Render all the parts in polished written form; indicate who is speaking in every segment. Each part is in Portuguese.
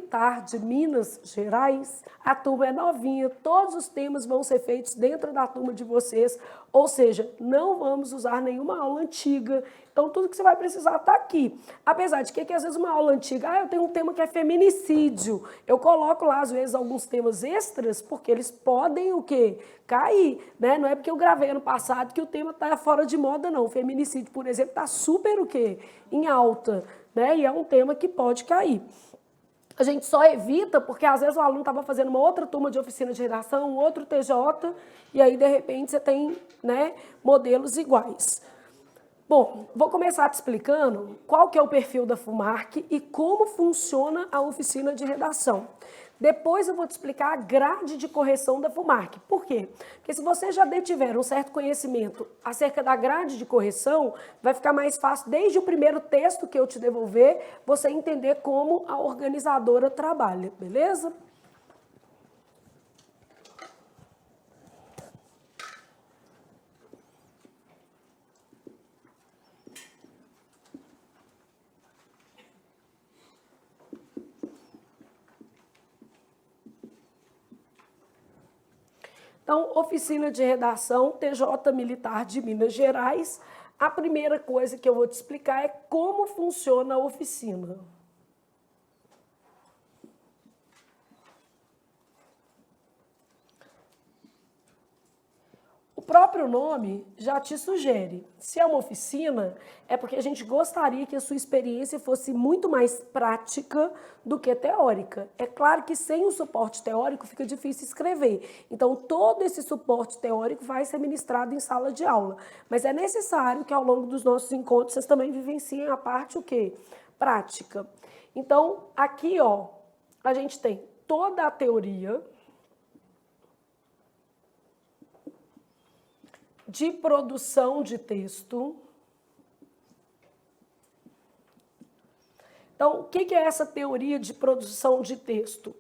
Speaker 1: Militar de Minas Gerais, a turma é novinha, todos os temas vão ser feitos dentro da turma de vocês, ou seja, não vamos usar nenhuma aula antiga, então tudo que você vai precisar está aqui. Apesar de que às vezes uma aula antiga, eu tenho um tema que é feminicídio, eu coloco lá às vezes alguns temas extras, porque eles podem o quê? Cair, né? Não é porque eu gravei ano passado que o tema está fora de moda, não. O feminicídio, por exemplo, está super o quê? Em alta, né? E é um tema que pode cair. A gente só evita porque às vezes o aluno estava fazendo uma outra turma de oficina de redação, um outro TJ, e aí de repente você tem, né, modelos iguais. Bom, vou começar te explicando qual que é o perfil da FUMARC e como funciona a oficina de redação. Depois eu vou te explicar a grade de correção da FUMARC. Por quê? Porque se você já tiver um certo conhecimento acerca da grade de correção, vai ficar mais fácil, desde o primeiro texto que eu te devolver, você entender como a organizadora trabalha, beleza? Então, oficina de redação, TJ Militar de Minas Gerais. A primeira coisa que eu vou te explicar é como funciona a oficina. O próprio nome já te sugere. Se é uma oficina, é porque a gente gostaria que a sua experiência fosse muito mais prática do que teórica. É claro que sem o suporte teórico fica difícil escrever. Então, todo esse suporte teórico vai ser ministrado em sala de aula. Mas é necessário que ao longo dos nossos encontros vocês também vivenciem a parte o quê? Prática. Então, aqui, ó, a gente tem toda a teoria de produção de texto. Então, o que é essa teoria de produção de texto?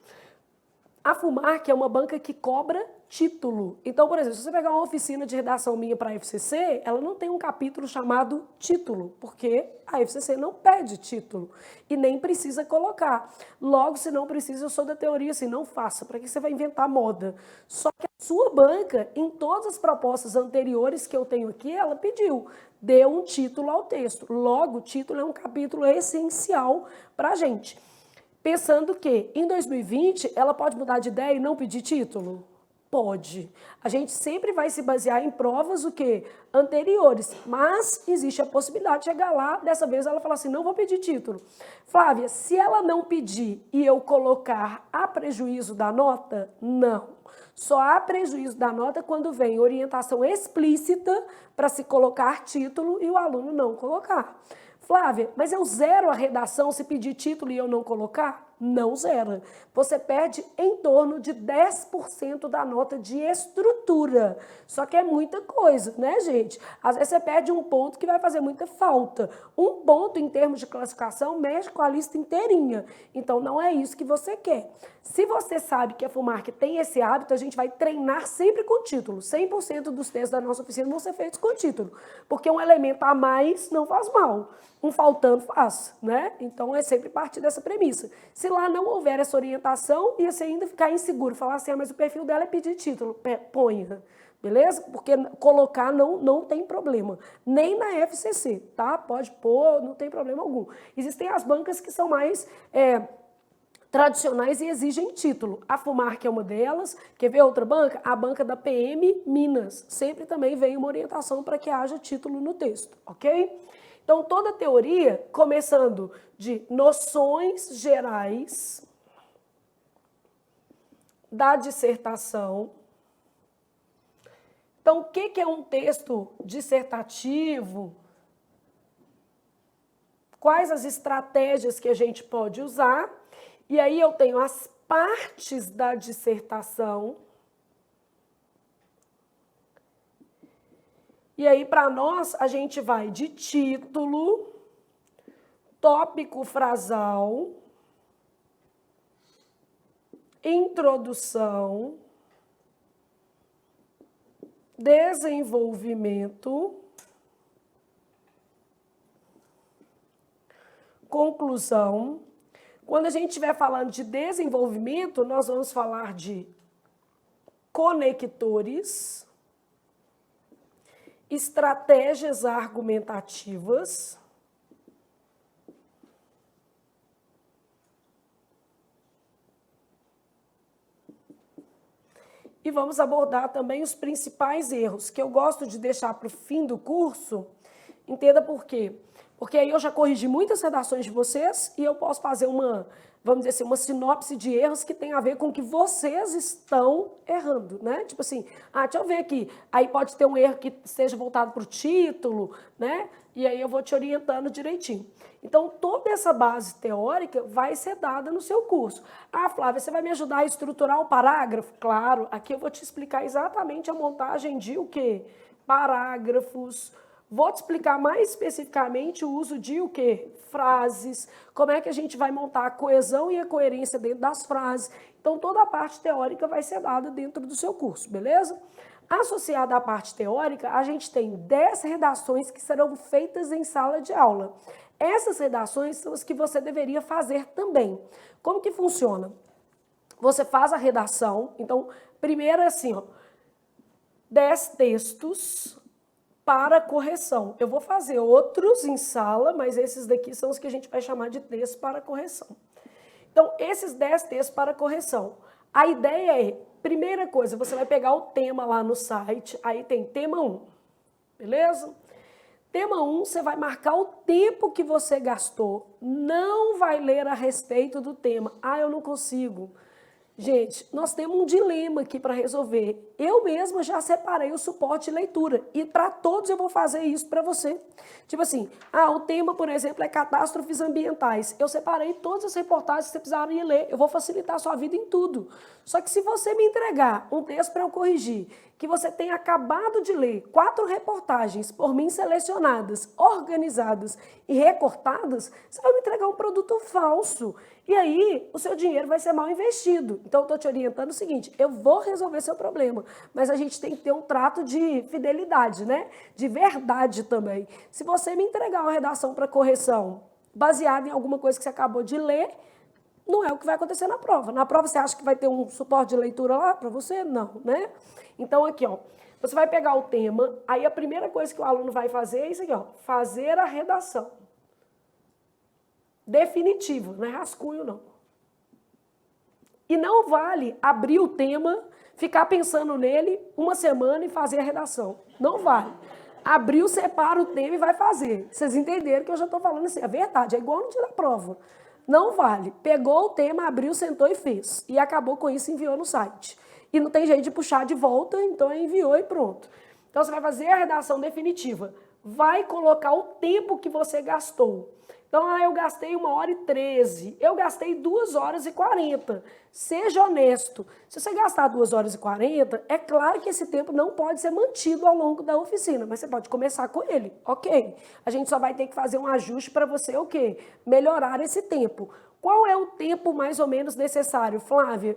Speaker 1: A FUMARC é uma banca que cobra título. Então, por exemplo, se você pegar uma oficina de redação minha para a FCC, ela não tem um capítulo chamado título, porque a FCC não pede título e nem precisa colocar. Logo, se não precisa, eu sou da teoria assim, não faça, para que você vai inventar moda? Só que a sua banca, em todas as propostas anteriores que eu tenho aqui, ela pediu, dê um título ao texto. Logo, o título é um capítulo essencial para a gente. Pensando que, em 2020, ela pode mudar de ideia e não pedir título? Pode. A gente sempre vai se basear em provas o quê? Anteriores, mas existe a possibilidade de chegar lá, dessa vez ela fala assim, não vou pedir título. Flávia, se ela não pedir e eu colocar a prejuízo da nota, não. Só há prejuízo da nota quando vem orientação explícita para se colocar título e o aluno não colocar. Flávia, mas eu zero a redação se pedir título e eu não colocar? Não zera. Você perde em torno de 10% da nota de estrutura. Só que é muita coisa, né, gente? Às vezes você perde um ponto que vai fazer muita falta. Um ponto em termos de classificação mexe com a lista inteirinha. Então, não é isso que você quer. Se você sabe que a FUMARC tem esse hábito, a gente vai treinar sempre com título. 100% dos textos da nossa oficina vão ser feitos com título. Porque um elemento a mais não faz mal. Um faltando faz, né? Então, é sempre partir dessa premissa. Se lá não houver essa orientação, ia você ainda ficar inseguro, falar assim, mas o perfil dela é pedir título, ponha, beleza? Porque colocar não tem problema, nem na FCC, tá? Pode pôr, não tem problema algum. Existem as bancas que são mais tradicionais e exigem título. A FUMARC é uma delas. Quer ver outra banca? A banca da PM Minas. Sempre também vem uma orientação para que haja título no texto, ok? Então, toda a teoria, começando de noções gerais da dissertação. Então, o que é um texto dissertativo? Quais as estratégias que a gente pode usar? E aí eu tenho as partes da dissertação. E aí, para nós, a gente vai de título, tópico frasal, introdução, desenvolvimento, conclusão. Quando a gente estiver falando de desenvolvimento, nós vamos falar de conectores, estratégias argumentativas, e vamos abordar também os principais erros, que eu gosto de deixar para o fim do curso. Entenda por quê. Porque aí eu já corrigi muitas redações de vocês e eu posso fazer uma, vamos dizer assim, uma sinopse de erros que tem a ver com o que vocês estão errando, né? Tipo assim, deixa eu ver aqui. Aí pode ter um erro que seja voltado para o título, né? E aí eu vou te orientando direitinho. Então, toda essa base teórica vai ser dada no seu curso. Flávia, você vai me ajudar a estruturar o parágrafo? Claro, aqui eu vou te explicar exatamente a montagem de o quê? Parágrafos. Vou te explicar mais especificamente o uso de o quê? Frases, como é que a gente vai montar a coesão e a coerência dentro das frases. Então, toda a parte teórica vai ser dada dentro do seu curso, beleza? Associada à parte teórica, a gente tem 10 redações que serão feitas em sala de aula. Essas redações são as que você deveria fazer também. Como que funciona? Você faz a redação, então, primeiro é assim, 10 textos para correção. Eu vou fazer outros em sala, mas esses daqui são os que a gente vai chamar de textos para correção. Então, esses 10 textos para correção. A ideia é, primeira coisa, você vai pegar o tema lá no site, aí tem tema 1, beleza? Tema 1, você vai marcar o tempo que você gastou, não vai ler a respeito do tema. Eu não consigo. Gente, nós temos um dilema aqui para resolver. Eu mesma já separei o suporte de leitura e para todos eu vou fazer isso para você. Tipo assim, o tema, por exemplo, é catástrofes ambientais. Eu separei todas as reportagens que você precisaria ler. Eu vou facilitar a sua vida em tudo. Só que se você me entregar um texto para eu corrigir, que você tenha acabado de ler 4 reportagens por mim selecionadas, organizadas e recortadas, você vai me entregar um produto falso. E aí, o seu dinheiro vai ser mal investido. Então, eu estou te orientando o seguinte, eu vou resolver seu problema, mas a gente tem que ter um trato de fidelidade, né? De verdade também. Se você me entregar uma redação para correção baseada em alguma coisa que você acabou de ler, não é o que vai acontecer na prova. Na prova, você acha que vai ter um suporte de leitura lá para você? Não, né? Então, aqui, você vai pegar o tema, aí a primeira coisa que o aluno vai fazer é isso aqui, fazer a redação. Definitivo, não é rascunho, não. E não vale abrir o tema, ficar pensando nele uma semana e fazer a redação. Não vale. Abriu, separa o tema e vai fazer. Vocês entenderam que eu já estou falando assim, é verdade, é igual no dia da prova. Não vale. Pegou o tema, abriu, sentou e fez. E acabou com isso e enviou no site. E não tem jeito de puxar de volta, então enviou e pronto. Então você vai fazer a redação definitiva. Vai colocar o tempo que você gastou. Então, eu gastei 1h13, eu gastei 2h40. Seja honesto. Se você gastar 2h40, é claro que esse tempo não pode ser mantido ao longo da oficina, mas você pode começar com ele, ok? A gente só vai ter que fazer um ajuste para você, o quê? Melhorar esse tempo. Qual é o tempo mais ou menos necessário, Flávia?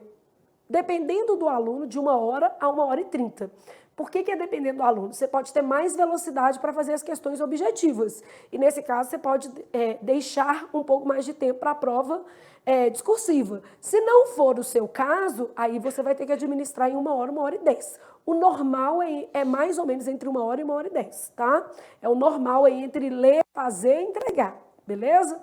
Speaker 1: Dependendo do aluno, de 1h a 1h30. Por que é dependendo do aluno? Você pode ter mais velocidade para fazer as questões objetivas. E, nesse caso, você pode deixar um pouco mais de tempo para a prova discursiva. Se não for o seu caso, aí você vai ter que administrar em 1h, 1h10. O normal é mais ou menos entre 1h e 1h10, tá? É o normal entre ler, fazer e entregar, beleza?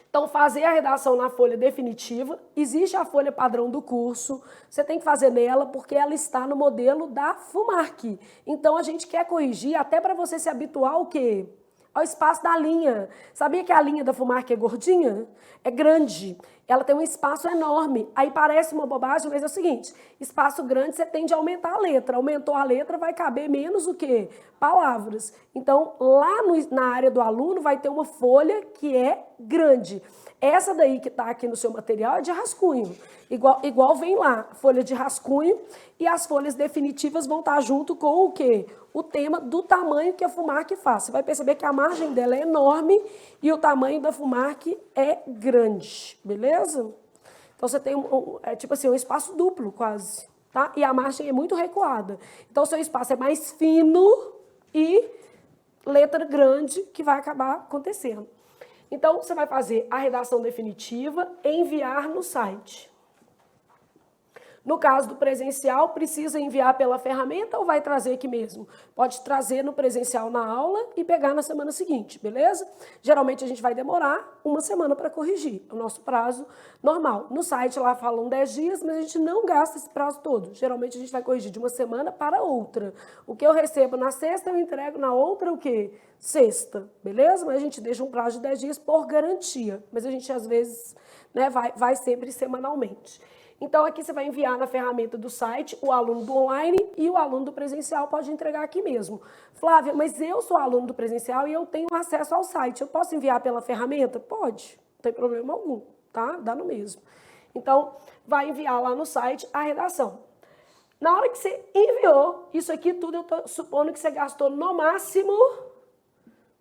Speaker 1: Então, fazer a redação na folha definitiva, existe a folha padrão do curso, você tem que fazer nela porque ela está no modelo da FUMARC. Então, a gente quer corrigir até para você se habituar ao quê? Ao espaço da linha. Sabia que a linha da FUMARC é gordinha? É grande. Ela tem um espaço enorme. Aí parece uma bobagem, mas é o seguinte, espaço grande você tende a aumentar a letra. Aumentou a letra, vai caber menos o quê? Palavras. Então, lá na área do aluno vai ter uma folha que é grande. Essa daí que está aqui no seu material é de rascunho. Igual vem lá, folha de rascunho, e as folhas definitivas vão estar junto com o quê? O tema do tamanho que a FUMARC faz. Você vai perceber que a margem dela é enorme e o tamanho da FUMARC é grande, beleza? Então, você tem tipo assim, um espaço duplo quase, tá? E a margem é muito recuada. Então, o seu espaço é mais fino e letra grande que vai acabar acontecendo. Então, você vai fazer a redação definitiva, enviar no site. No caso do presencial, precisa enviar pela ferramenta ou vai trazer aqui mesmo? Pode trazer no presencial na aula e pegar na semana seguinte, beleza? Geralmente a gente vai demorar uma semana para corrigir, é o nosso prazo normal. No site lá falam 10 dias, mas a gente não gasta esse prazo todo. Geralmente a gente vai corrigir de uma semana para outra. O que eu recebo na sexta, eu entrego na outra o quê? Sexta, beleza? Mas a gente deixa um prazo de 10 dias por garantia, mas a gente às vezes, né, vai sempre semanalmente. Então, aqui você vai enviar na ferramenta do site o aluno do online e o aluno do presencial pode entregar aqui mesmo. Flávia, mas eu sou aluno do presencial e eu tenho acesso ao site. Eu posso enviar pela ferramenta? Pode, não tem problema algum, tá? Dá no mesmo. Então, vai enviar lá no site a redação. Na hora que você enviou, isso aqui tudo eu tô supondo que você gastou no máximo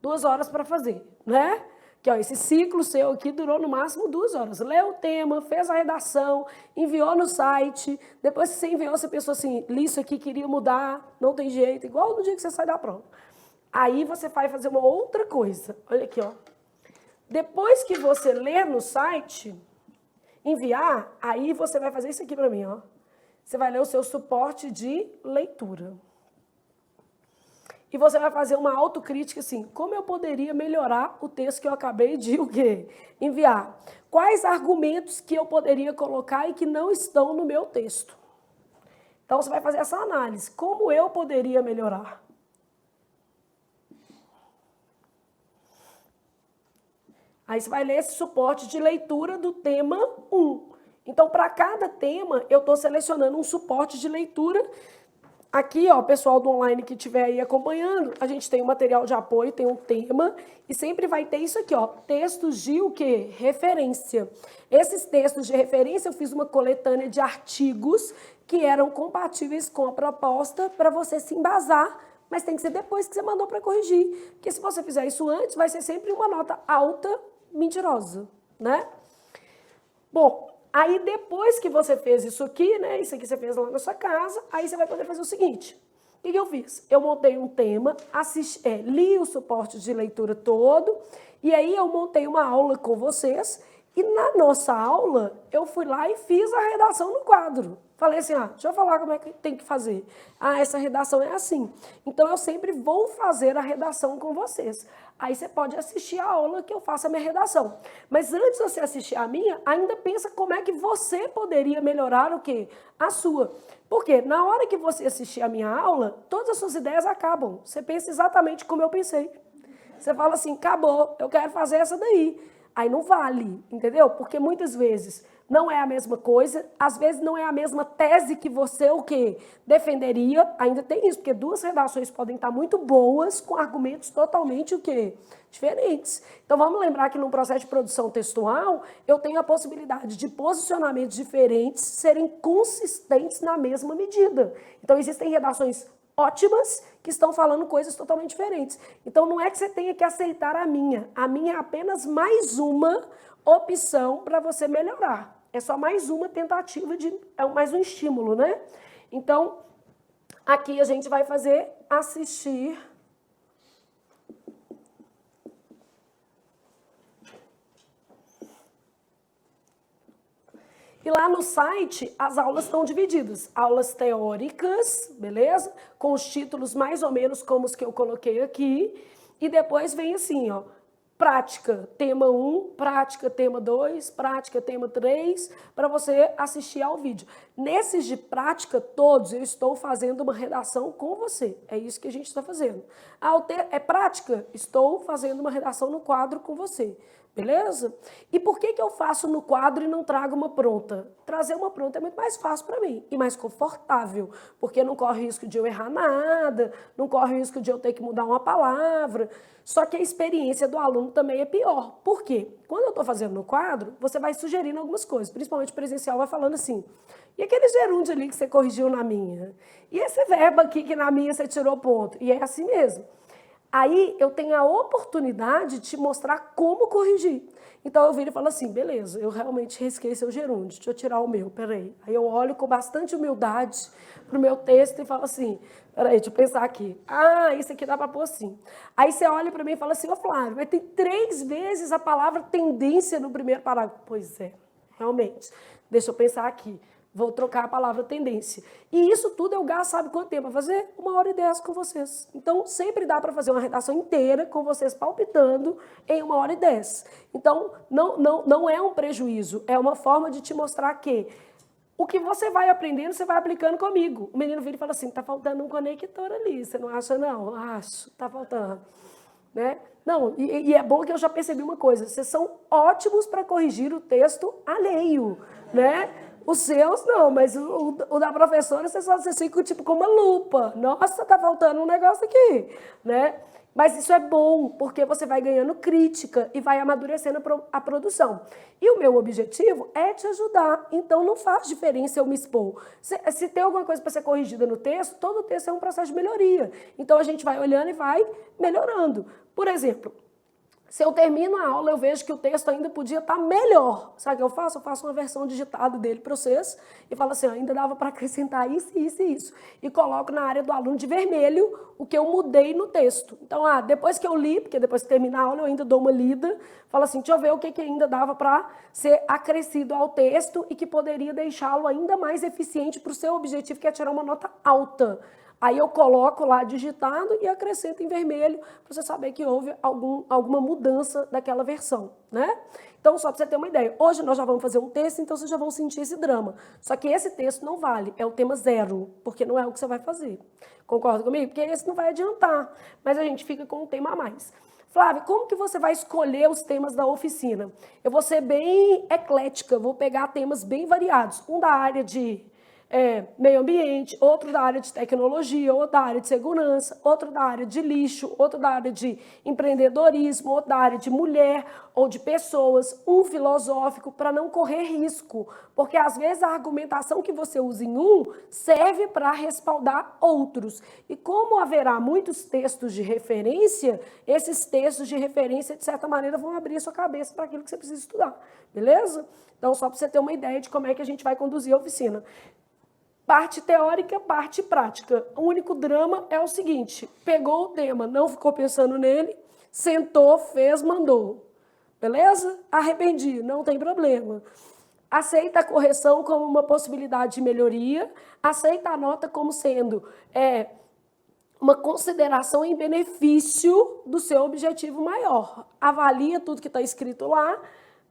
Speaker 1: 2 horas para fazer, né? Que, ó, esse ciclo seu aqui durou no máximo 2 horas. Leu o tema, fez a redação, enviou no site. Depois que você enviou, você pensou assim, li isso aqui, queria mudar, não tem jeito. Igual no dia que você sai da prova. Aí você vai fazer uma outra coisa. Olha aqui, ó. Depois que você ler no site, enviar, aí você vai fazer isso aqui para mim, ó. Você vai ler o seu suporte de leitura. E você vai fazer uma autocrítica assim, como eu poderia melhorar o texto que eu acabei de o quê? Enviar? Quais argumentos que eu poderia colocar e que não estão no meu texto? Então, você vai fazer essa análise. Como eu poderia melhorar? Aí você vai ler esse suporte de leitura do tema 1. Então, para cada tema, eu estou selecionando um suporte de leitura. Aqui, ó, o pessoal do online que estiver aí acompanhando, a gente tem um material de apoio, tem um tema, e sempre vai ter isso aqui, ó, textos de o quê? Referência. Esses textos de referência, eu fiz uma coletânea de artigos que eram compatíveis com a proposta para você se embasar, mas tem que ser depois que você mandou para corrigir. Porque se você fizer isso antes, vai ser sempre uma nota alta, mentirosa, né? Bom, aí depois que você fez isso aqui, né, isso aqui você fez lá na sua casa, aí você vai poder fazer o seguinte. O que eu fiz? Eu montei um tema, li o suporte de leitura todo, e aí eu montei uma aula com vocês, e na nossa aula eu fui lá e fiz a redação no quadro. Falei assim, deixa eu falar como é que tem que fazer. Essa redação é assim. Então eu sempre vou fazer a redação com vocês. Aí você pode assistir a aula que eu faço a minha redação. Mas antes de você assistir a minha, ainda pensa como é que você poderia melhorar o quê? A sua. Porque na hora que você assistir a minha aula, todas as suas ideias acabam. Você pensa exatamente como eu pensei. Você fala assim, acabou, eu quero fazer essa daí. Aí não vale, entendeu? Porque muitas vezes não é a mesma coisa, às vezes não é a mesma tese que você o quê? Defenderia, ainda tem isso, porque 2 redações podem estar muito boas com argumentos totalmente o quê? Diferentes. Então vamos lembrar que no processo de produção textual, eu tenho a possibilidade de posicionamentos diferentes serem consistentes na mesma medida. Então existem redações ótimas que estão falando coisas totalmente diferentes. Então não é que você tenha que aceitar a minha é apenas mais uma opção para você melhorar. É só mais uma tentativa mais um estímulo, né? Então, aqui a gente vai fazer assistir. E lá no site, as aulas estão divididas. Aulas teóricas, beleza? Com os títulos mais ou menos como os que eu coloquei aqui. E depois vem assim, ó. Prática, tema 1, prática, tema 2, prática, tema 3, para você assistir ao vídeo. Nesses de prática todos, eu estou fazendo uma redação com você. É isso que a gente está fazendo. É prática? Estou fazendo uma redação no quadro com você. Beleza? E por que eu faço no quadro e não trago uma pronta? Trazer uma pronta é muito mais fácil para mim e mais confortável, porque não corre risco de eu errar nada, não corre risco de eu ter que mudar uma palavra. Só que a experiência do aluno também é pior. Por quê? Quando eu estou fazendo no quadro, você vai sugerindo algumas coisas, principalmente o presencial vai falando assim, e aquele gerúndio ali que você corrigiu na minha? E esse verbo aqui que na minha você tirou ponto? E é assim mesmo. Aí eu tenho a oportunidade de te mostrar como corrigir. Então eu viro e falo assim, beleza, eu realmente risquei seu gerúndio, deixa eu tirar o meu, peraí. Aí eu olho com bastante humildade pro meu texto e falo assim, peraí, deixa eu pensar aqui. Ah, isso aqui dá para pôr assim. Aí você olha para mim e fala assim, ô Flávio, mas tem 3 vezes a palavra tendência no primeiro parágrafo. Pois é, realmente. Deixa eu pensar aqui. Vou trocar a palavra tendência. E isso tudo eu gasto, sabe quanto tempo? Para fazer 1h10 com vocês. Então, sempre dá para fazer uma redação inteira com vocês palpitando em 1h10. Então, não é um prejuízo, é uma forma de te mostrar que o que você vai aprendendo, você vai aplicando comigo. O menino vira e fala assim, tá faltando um conector ali, você não acha não? Acho, tá faltando. Né? Não, e é bom que eu já percebi uma coisa, vocês são ótimos para corrigir o texto alheio, né? Os seus não, mas o da professora vocês ficam tipo com uma lupa. Nossa, tá faltando um negócio aqui, né? Mas isso é bom, porque você vai ganhando crítica e vai amadurecendo a produção. E o meu objetivo é te ajudar, então não faz diferença eu me expor. Se tem alguma coisa para ser corrigida no texto, todo texto é um processo de melhoria. Então a gente vai olhando e vai melhorando. Por exemplo, se eu termino a aula, eu vejo que o texto ainda podia estar melhor. Sabe o que eu faço? Eu faço uma versão digitada dele para vocês e falo assim, ainda dava para acrescentar isso, isso e isso. E coloco na área do aluno de vermelho o que eu mudei no texto. Então, depois que eu li, porque depois que termina a aula eu ainda dou uma lida, falo assim, deixa eu ver o que ainda dava para ser acrescido ao texto e que poderia deixá-lo ainda mais eficiente para o seu objetivo, que é tirar uma nota alta. Aí eu coloco lá digitado e acrescento em vermelho para você saber que houve alguma mudança daquela versão, né? Então, só para você ter uma ideia, hoje nós já vamos fazer um texto, então vocês já vão sentir esse drama. Só que esse texto não vale, é o tema 0, porque não é o que você vai fazer. Concorda comigo? Porque esse não vai adiantar, mas a gente fica com um tema a mais. Flávia, como que você vai escolher os temas da oficina? Eu vou ser bem eclética, vou pegar temas bem variados. Um da área de meio ambiente, outro da área de tecnologia, outro da área de segurança, outro da área de lixo, outro da área de empreendedorismo, outro da área de mulher ou de pessoas, um filosófico, para não correr risco, porque às vezes a argumentação que você usa em um serve para respaldar outros. E como haverá muitos textos de referência, esses textos de referência, de certa maneira, vão abrir a sua cabeça para aquilo que você precisa estudar, beleza? Então, só para você ter uma ideia de como é que a gente vai conduzir a oficina. Parte teórica, parte prática. O único drama é o seguinte, pegou o tema, não ficou pensando nele, sentou, fez, mandou. Beleza? Arrependi, não tem problema. Aceita a correção como uma possibilidade de melhoria, aceita a nota como sendo uma consideração em benefício do seu objetivo maior. Avalia tudo que está escrito lá,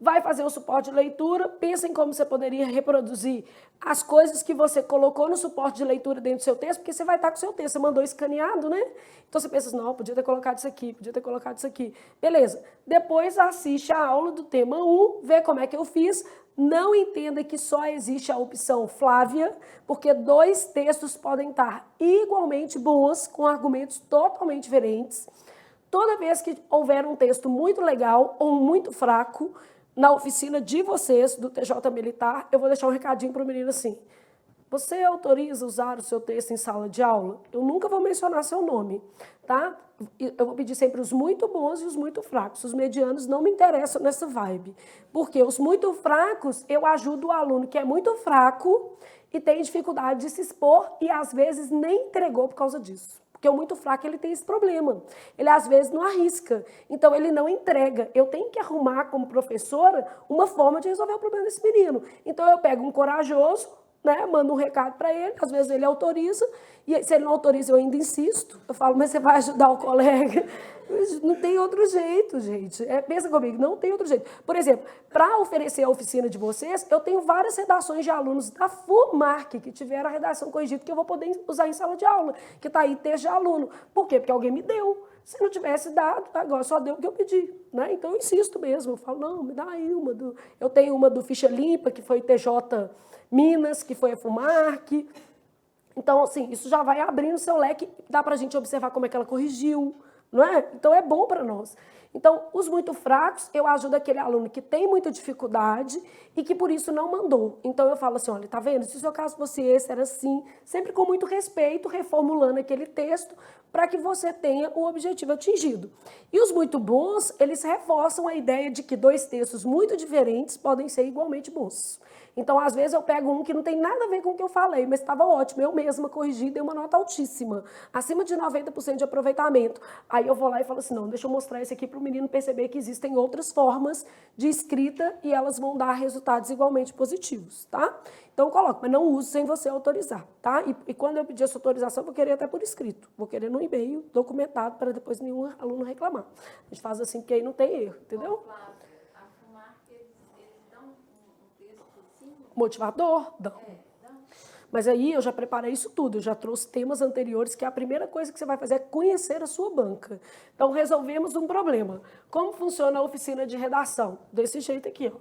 Speaker 1: vai fazer o suporte de leitura, pensa em como você poderia reproduzir as coisas que você colocou no suporte de leitura dentro do seu texto, porque você vai estar com o seu texto, você mandou escaneado, né? Então você pensa assim, não, podia ter colocado isso aqui, podia ter colocado isso aqui. Beleza. Depois assiste a aula do tema 1, vê como é que eu fiz. Não entenda que só existe a opção Flávia, porque 2 textos podem estar igualmente bons, com argumentos totalmente diferentes. Toda vez que houver um texto muito legal ou muito fraco, na oficina de vocês, do TJ Militar, eu vou deixar um recadinho para o menino assim, você autoriza usar o seu texto em sala de aula? Eu nunca vou mencionar seu nome, tá? Eu vou pedir sempre os muito bons e os muito fracos. Os medianos não me interessam nessa vibe, porque os muito fracos, eu ajudo o aluno que é muito fraco e tem dificuldade de se expor e às vezes nem entregou por causa disso. Porque o muito fraco, ele tem esse problema. Ele, às vezes, não arrisca. Então, ele não entrega. Eu tenho que arrumar, como professora, uma forma de resolver o problema desse menino. Então, eu pego um corajoso, né, mando um recado para ele, às vezes ele autoriza, e se ele não autoriza, eu ainda insisto. Eu falo, mas você vai ajudar o colega? Não tem outro jeito, gente. Pensa comigo, não tem outro jeito. Por exemplo, para oferecer a oficina de vocês, eu tenho várias redações de alunos da FUMARC que tiveram a redação corrigida que eu vou poder usar em sala de aula, que está aí texto de aluno. Por quê? Porque alguém me deu. Se não tivesse dado, agora só deu o que eu pedi, né? Então eu insisto mesmo, eu falo, não, me dá aí uma do... Eu tenho uma do Ficha Limpa, que foi TJ Minas, que foi a FUMARC. Então, assim, isso já vai abrindo o seu leque, dá pra gente observar como é que ela corrigiu, não é? Então é bom para nós. Então, os muito fracos, eu ajudo aquele aluno que tem muita dificuldade e que por isso não mandou. Então eu falo assim, olha, tá vendo? Se o seu caso fosse esse, era assim, sempre com muito respeito, reformulando aquele texto para que você tenha o objetivo atingido. E os muito bons, eles reforçam a ideia de que dois textos muito diferentes podem ser igualmente bons. Então, às vezes, eu pego um que não tem nada a ver com o que eu falei, mas estava ótimo. Eu mesma corrigi e dei uma nota altíssima, acima de 90% de aproveitamento. Aí eu vou lá e falo assim, não, deixa eu mostrar esse aqui para o menino perceber que existem outras formas de escrita e elas vão dar resultados igualmente positivos, tá? Então, eu coloco, mas não uso sem você autorizar, tá? E quando eu pedir essa autorização, eu vou querer até por escrito. Vou querer no e-mail, documentado, para depois nenhum aluno reclamar. A gente faz assim, porque aí não tem erro, entendeu? Motivador? Dão. Mas aí eu já preparei isso tudo, eu já trouxe temas anteriores, que a primeira coisa que você vai fazer é conhecer a sua banca. Então, resolvemos um problema. Como funciona a oficina de redação? Desse jeito aqui, ó.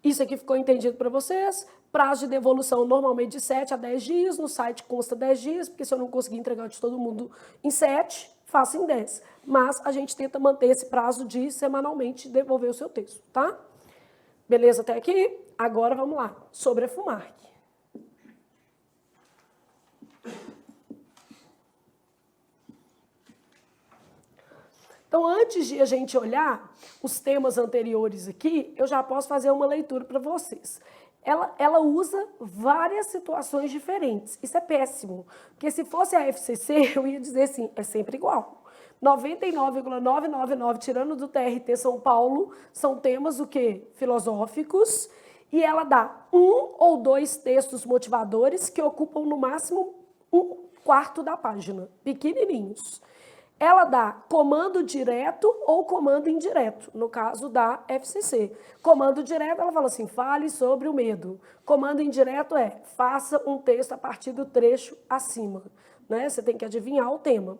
Speaker 1: Isso aqui ficou entendido para vocês. Prazo de devolução normalmente de 7 a 10 dias, no site consta 10 dias, porque se eu não conseguir entregar de todo mundo em 7, faço em 10. Mas a gente tenta manter esse prazo de semanalmente devolver o seu texto, tá? Beleza até aqui? Agora vamos lá, sobre a FUMARC. Então, antes de a gente olhar os temas anteriores aqui, eu já posso fazer uma leitura para vocês. Ela usa várias situações diferentes. Isso é péssimo, porque se fosse a FCC, eu ia dizer assim, é sempre igual. 99,999, tirando do TRT São Paulo, são temas o quê? Filosóficos, e ela dá 1 ou 2 textos motivadores que ocupam no máximo 1/4 da página, pequenininhos. Ela dá comando direto ou comando indireto, no caso da FCC. Comando direto, ela fala assim, fale sobre o medo. Comando indireto é, faça um texto a partir do trecho acima, né? Você tem que adivinhar o tema.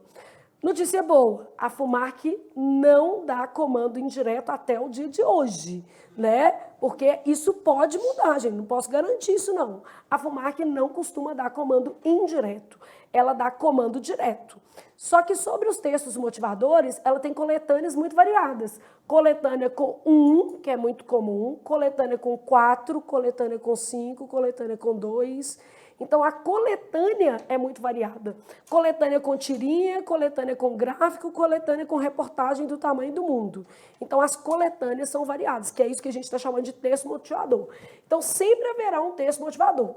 Speaker 1: Notícia boa, a FUMARC não dá comando indireto até o dia de hoje, né? Porque isso pode mudar, gente, não posso garantir isso não. A FUMARC não costuma dar comando indireto, ela dá comando direto. Só que sobre os textos motivadores, ela tem coletâneas muito variadas. Coletânea com 1, que é muito comum, coletânea com 4, coletânea com 5, coletânea com 2... Então, a coletânea é muito variada. Coletânea com tirinha, coletânea com gráfico, coletânea com reportagem do tamanho do mundo. Então, as coletâneas são variadas, que é isso que a gente está chamando de texto motivador. Então, sempre haverá um texto motivador.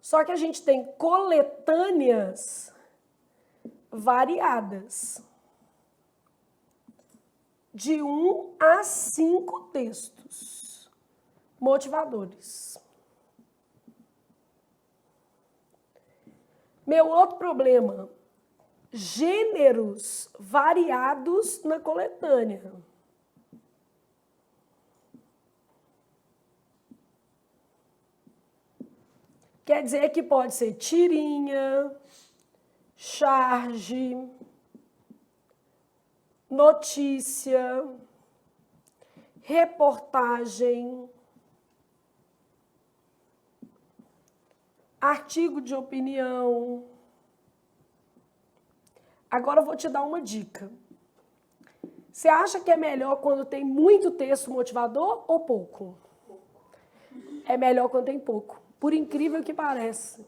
Speaker 1: Só que a gente tem coletâneas variadas. De 1 a 5 textos motivadores. Meu outro problema, gêneros variados na coletânea. Quer dizer que pode ser tirinha, charge, notícia, reportagem, artigo de opinião. Agora eu vou te dar uma dica. Você acha que é melhor quando tem muito texto motivador ou pouco? É melhor quando tem pouco, por incrível que pareça.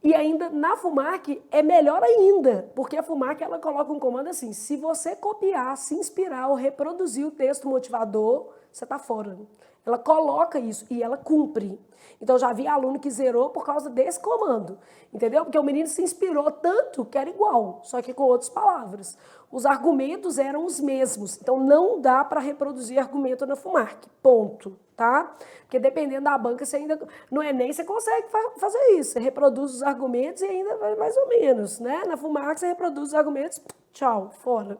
Speaker 1: E ainda na FUMARC é melhor ainda, porque a FUMARC ela coloca um comando assim, se você copiar, se inspirar ou reproduzir o texto motivador, você está fora. Ela coloca isso e ela cumpre. Então, já vi aluno que zerou por causa desse comando, entendeu? Porque o menino se inspirou tanto que era igual, só que com outras palavras. Os argumentos eram os mesmos, então não dá para reproduzir argumento na FUMARC, ponto, tá? Porque dependendo da banca, você ainda, no Enem você consegue fazer isso, você reproduz os argumentos e ainda vai mais ou menos, né? Na FUMARC você reproduz os argumentos, tchau, fora.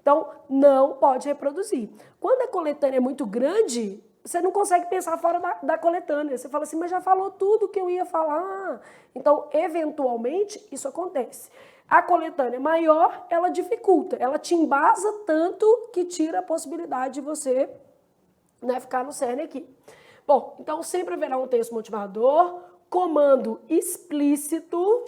Speaker 1: Então, não pode reproduzir. Quando a coletânea é muito grande, você não consegue pensar fora da coletânea. Você fala assim, mas já falou tudo que eu ia falar. Então, eventualmente, isso acontece. A coletânea maior, ela dificulta. Ela te embasa tanto que tira a possibilidade de você, né, ficar no cerne aqui. Bom, então sempre haverá um texto motivador, comando explícito.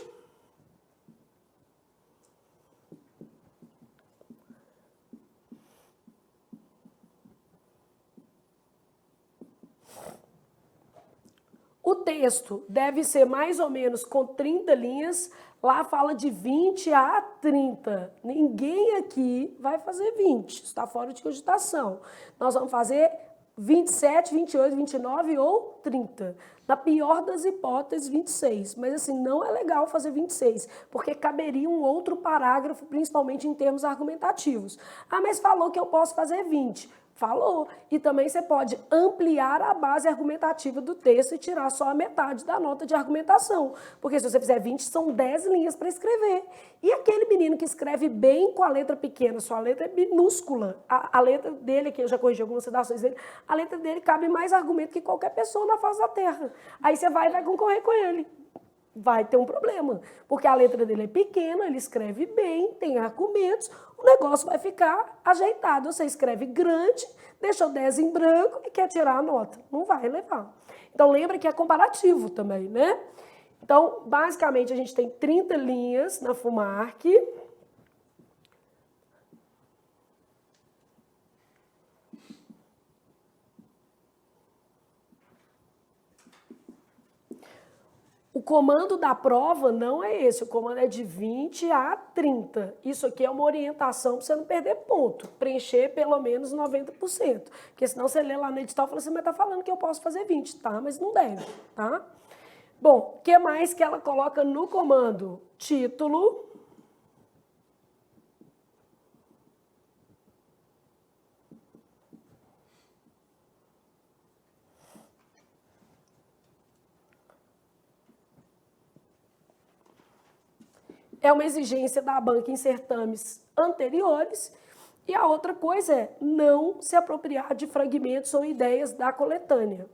Speaker 1: O texto deve ser mais ou menos com 30 linhas. Lá fala de 20 a 30. Ninguém aqui vai fazer 20. Está fora de cogitação. Nós vamos fazer 27, 28, 29 ou 30. Na pior das hipóteses, 26. Mas assim, não é legal fazer 26, porque caberia um outro parágrafo, principalmente em termos argumentativos. Ah, mas falou que eu posso fazer 20. Falou. E também você pode ampliar a base argumentativa do texto e tirar só a metade da nota de argumentação. Porque se você fizer 20, são 10 linhas para escrever. E aquele menino que escreve bem com a letra pequena, sua letra é minúscula. A letra dele, que eu já corrigi algumas redações dele, a letra dele cabe mais argumento que qualquer pessoa na face da terra. Aí você vai concorrer com ele. Vai ter um problema, porque a letra dele é pequena, ele escreve bem, tem argumentos, o negócio vai ficar ajeitado. Você escreve grande, deixa o 10 em branco e quer tirar a nota. Não vai levar. Então, lembra que é comparativo também, né? Então, basicamente, a gente tem 30 linhas na FUMARC. O comando da prova não é esse, o comando é de 20 a 30. Isso aqui é uma orientação para você não perder ponto, preencher pelo menos 90%. Porque senão você lê lá no edital e fala assim, mas tá falando que eu posso fazer 20, tá? Mas não deve, tá? Bom, o que mais que ela coloca no comando? Título. É uma exigência da banca em certames anteriores. E a outra coisa é não se apropriar de fragmentos ou ideias da coletânea.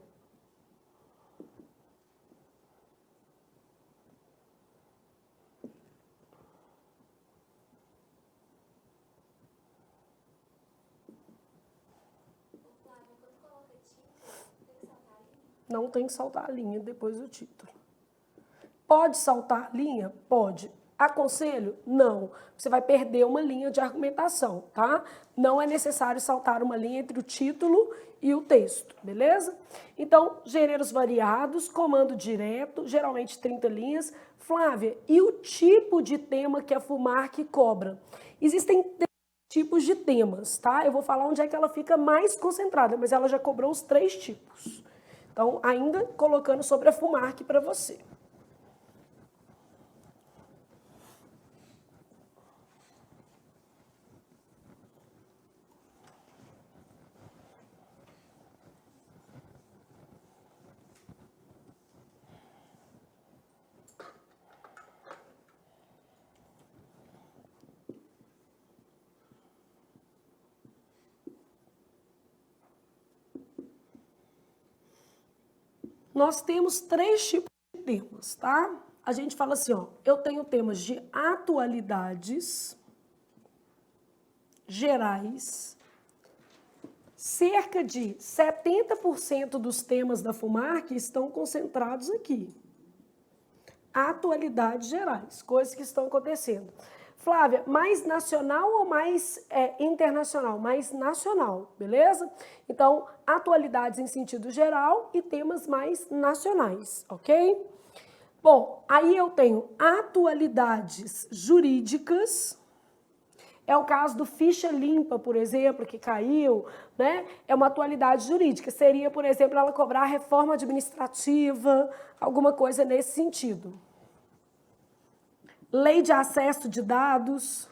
Speaker 1: Não tem que saltar a linha depois do título. Pode saltar a linha? Pode. Aconselho? Não. Você vai perder uma linha de argumentação, tá? Não é necessário saltar uma linha entre o título e o texto, beleza? Então, gêneros variados, comando direto, geralmente 30 linhas. Flávia, e o tipo de tema que a FUMARC cobra? Existem 3 tipos de temas, tá? Eu vou falar onde é que ela fica mais concentrada, mas ela já cobrou os 3 tipos. Então, ainda colocando sobre a FUMARC para você. Nós temos 3 tipos de temas, tá? A gente fala assim, ó, eu tenho temas de atualidades gerais. Cerca de 70% dos temas da FUMARC estão concentrados aqui. Atualidades gerais, coisas que estão acontecendo. Flávia, mais nacional ou mais internacional? Mais nacional, beleza? Então, atualidades em sentido geral e temas mais nacionais, ok? Bom, aí eu tenho atualidades jurídicas. É o caso do ficha limpa, por exemplo, que caiu, né? É uma atualidade jurídica. Seria, por exemplo, ela cobrar reforma administrativa, alguma coisa nesse sentido. Lei de acesso de dados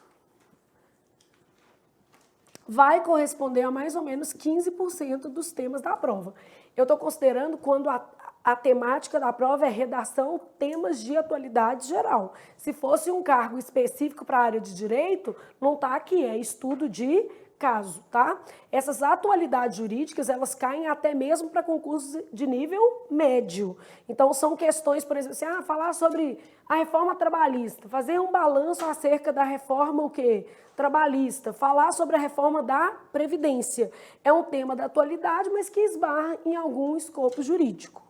Speaker 1: vai corresponder a mais ou menos 15% dos temas da prova. Eu estou considerando quando a temática da prova é redação, temas de atualidade geral. Se fosse um cargo específico para a área de direito, não está aqui, é estudo de caso, tá? Essas atualidades jurídicas, elas caem até mesmo para concursos de nível médio. Então, são questões, por exemplo, assim, falar sobre a reforma trabalhista, fazer um balanço acerca da reforma o quê? Trabalhista, falar sobre a reforma da Previdência. É um tema da atualidade, mas que esbarra em algum escopo jurídico.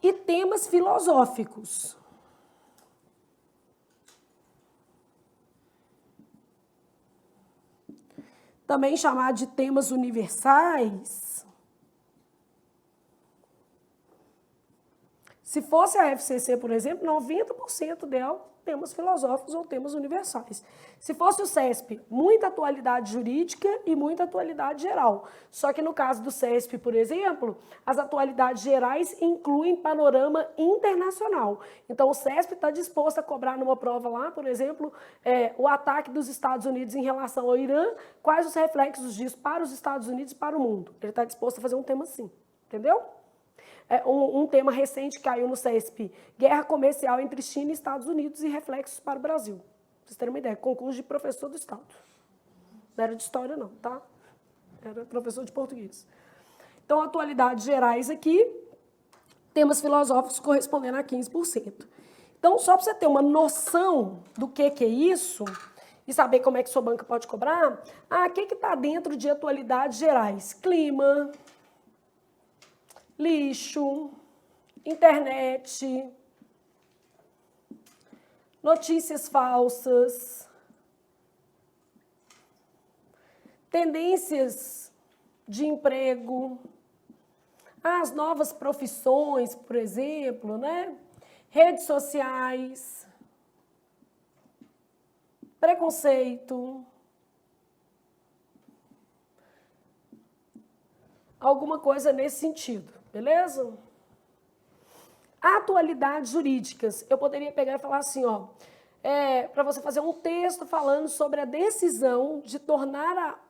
Speaker 1: E temas filosóficos. Também chamado de temas universais. Se fosse a FCC, por exemplo, 90% dela temas filosóficos ou temas universais. Se fosse o CESP, muita atualidade jurídica e muita atualidade geral. Só que no caso do CESP, por exemplo, as atualidades gerais incluem panorama internacional. Então, o CESP está disposto a cobrar numa prova lá, por exemplo, o ataque dos Estados Unidos em relação ao Irã, quais os reflexos disso para os Estados Unidos e para o mundo. Ele está disposto a fazer um tema assim, entendeu? Um tema recente que caiu no CESP, guerra comercial entre China e Estados Unidos e reflexos para o Brasil. Pra vocês terem uma ideia, concurso de professor do Estado. Não era de história não, tá? Era professor de português. Então, atualidades gerais aqui, temas filosóficos correspondendo a 15%. Então, só para você ter uma noção do que é isso e saber como é que sua banca pode cobrar, o que está dentro de atualidades gerais? Clima, lixo, internet, notícias falsas, tendências de emprego, as novas profissões, por exemplo, né? Redes sociais, preconceito, alguma coisa nesse sentido. Beleza? Atualidades jurídicas. Eu poderia pegar e falar assim, para você fazer um texto falando sobre a decisão de tornar,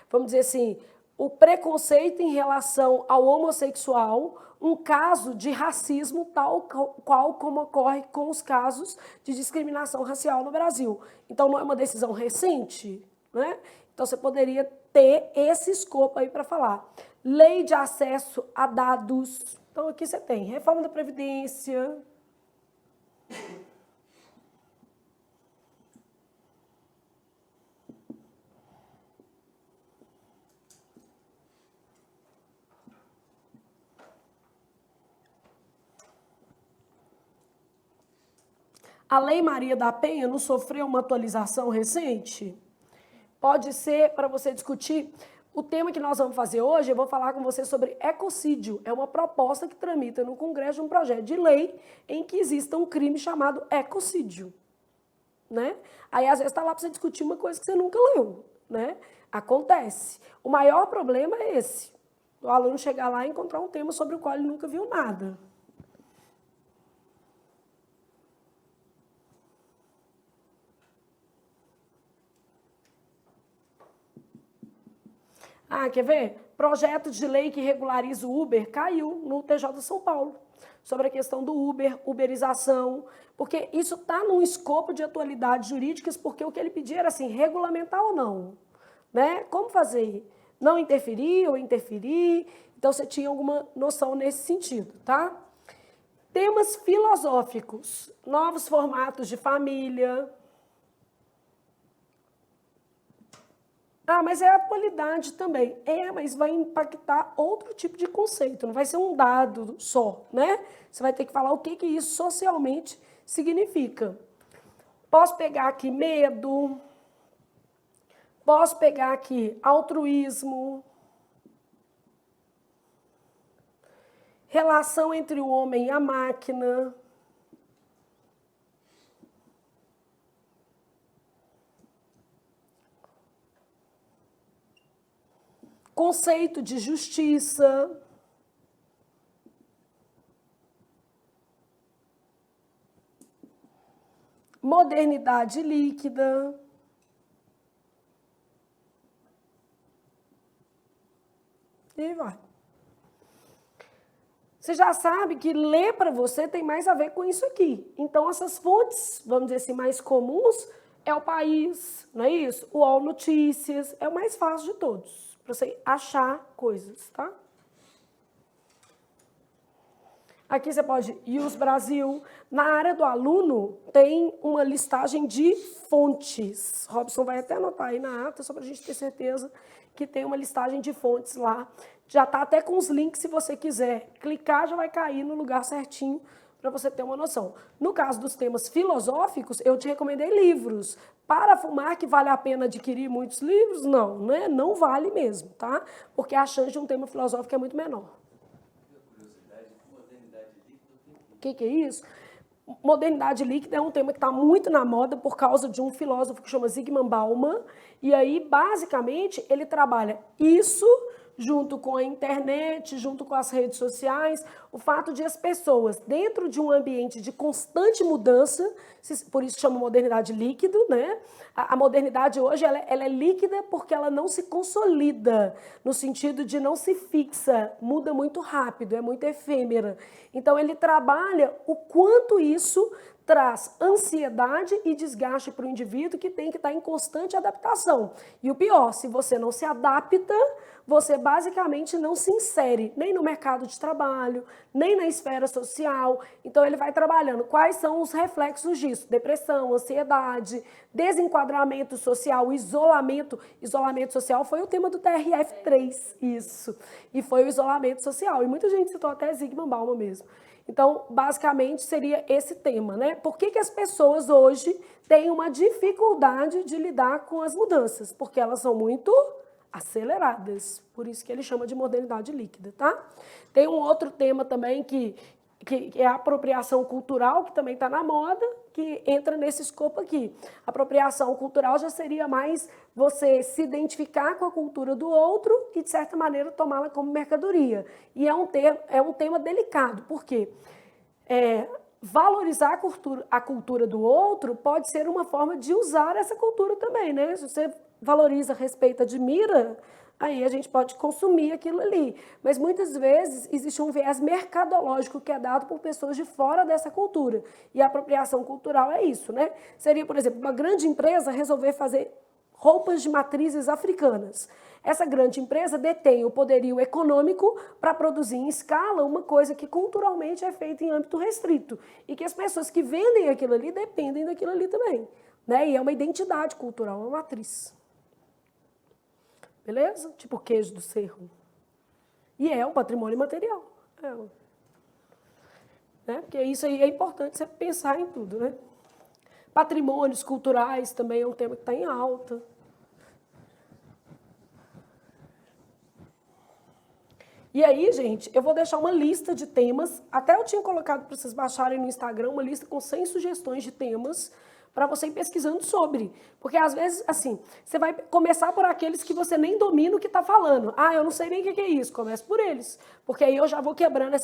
Speaker 1: vamos dizer assim, o preconceito em relação ao homossexual um caso de racismo tal qual como ocorre com os casos de discriminação racial no Brasil. Então, não é uma decisão recente, né? Então, você poderia ter esse escopo aí para falar. Lei de acesso a dados. Então, aqui você tem reforma da Previdência. A Lei Maria da Penha não sofreu uma atualização recente? Pode ser para você discutir. O tema que nós vamos fazer hoje, eu vou falar com você sobre ecocídio. É uma proposta que tramita no Congresso de um projeto de lei em que exista um crime chamado ecocídio. Né? Aí, às vezes, está lá para você discutir uma coisa que você nunca leu. Né? Acontece. O maior problema é esse. O aluno chegar lá e encontrar um tema sobre o qual ele nunca viu nada. Quer ver? Projeto de lei que regulariza o Uber caiu no TJ de São Paulo. Sobre a questão do Uber, uberização, porque isso está num escopo de atualidades jurídicas, porque o que ele pedia era assim, regulamentar ou não. Né? Como fazer? Não interferir ou interferir? Então, você tinha alguma noção nesse sentido, tá? Temas filosóficos, novos formatos de família. Mas é a atualidade também. Mas vai impactar outro tipo de conceito, não vai ser um dado só, né? Você vai ter que falar o que isso socialmente significa. Posso pegar aqui medo, posso pegar aqui altruísmo, relação entre o homem e a máquina, conceito de justiça, modernidade líquida, e vai. Você já sabe que ler para você tem mais a ver com isso aqui. Então, essas fontes, vamos dizer assim, mais comuns, é o País, não é isso? O UOL Notícias, é o mais fácil de todos, para você achar coisas, tá? Aqui você pode Use Brasil. Na área do aluno, tem uma listagem de fontes. Robson vai até anotar aí na ata, só para a gente ter certeza que tem uma listagem de fontes lá. Já está até com os links, se você quiser clicar, já vai cair no lugar certinho para você ter uma noção. No caso dos temas filosóficos, eu te recomendei livros. Para fumar, que vale a pena adquirir muitos livros? Não, né? Não vale mesmo, tá? Porque a chance de um tema filosófico é muito menor. O que é isso? Modernidade líquida é um tema que está muito na moda por causa de um filósofo que chama Zygmunt Bauman. E aí, basicamente, ele trabalha isso junto com a internet, junto com as redes sociais, o fato de as pessoas, dentro de um ambiente de constante mudança, por isso chama modernidade líquido, né? A modernidade hoje ela é líquida porque ela não se consolida, no sentido de não se fixa, muda muito rápido, é muito efêmera. Então ele trabalha o quanto isso traz ansiedade e desgaste para o indivíduo que tem que estar em constante adaptação. E o pior, se você não se adapta, você basicamente não se insere nem no mercado de trabalho, nem na esfera social. Então ele vai trabalhando quais são os reflexos disso: depressão, ansiedade, desenquadramento social, isolamento. Isolamento social foi o tema do TRF3, isso. E foi o isolamento social. E muita gente citou até Zygmunt Bauman mesmo. Então, basicamente, seria esse tema, né? Por que as pessoas hoje têm uma dificuldade de lidar com as mudanças? Porque elas são muito aceleradas. Por isso que ele chama de modernidade líquida, tá? Tem um outro tema também que é a apropriação cultural, que também está na moda, que entra nesse escopo aqui. Apropriação cultural já seria mais você se identificar com a cultura do outro e, de certa maneira, tomá-la como mercadoria. E é um tema delicado, porque valorizar a cultura do outro pode ser uma forma de usar essa cultura também, né? Se você valoriza, respeita, admira, aí a gente pode consumir aquilo ali. Mas muitas vezes existe um viés mercadológico que é dado por pessoas de fora dessa cultura. E a apropriação cultural é isso, né? Seria, por exemplo, uma grande empresa resolver fazer roupas de matrizes africanas. Essa grande empresa detém o poderio econômico para produzir em escala uma coisa que culturalmente é feita em âmbito restrito. E que as pessoas que vendem aquilo ali dependem daquilo ali também, né? E é uma identidade cultural, uma matriz. Beleza? Tipo o queijo do Cerro. E é um patrimônio material. Né? Porque isso aí é importante você pensar em tudo, né? Patrimônios culturais também é um tema que está em alta. E aí, gente, eu vou deixar uma lista de temas. Até eu tinha colocado para vocês baixarem no Instagram uma lista com 100 sugestões de temas para você ir pesquisando sobre. Porque, às vezes, assim, você vai começar por aqueles que você nem domina o que está falando. Ah, eu não sei nem o que é isso. Comece por eles. Porque aí eu já vou quebrando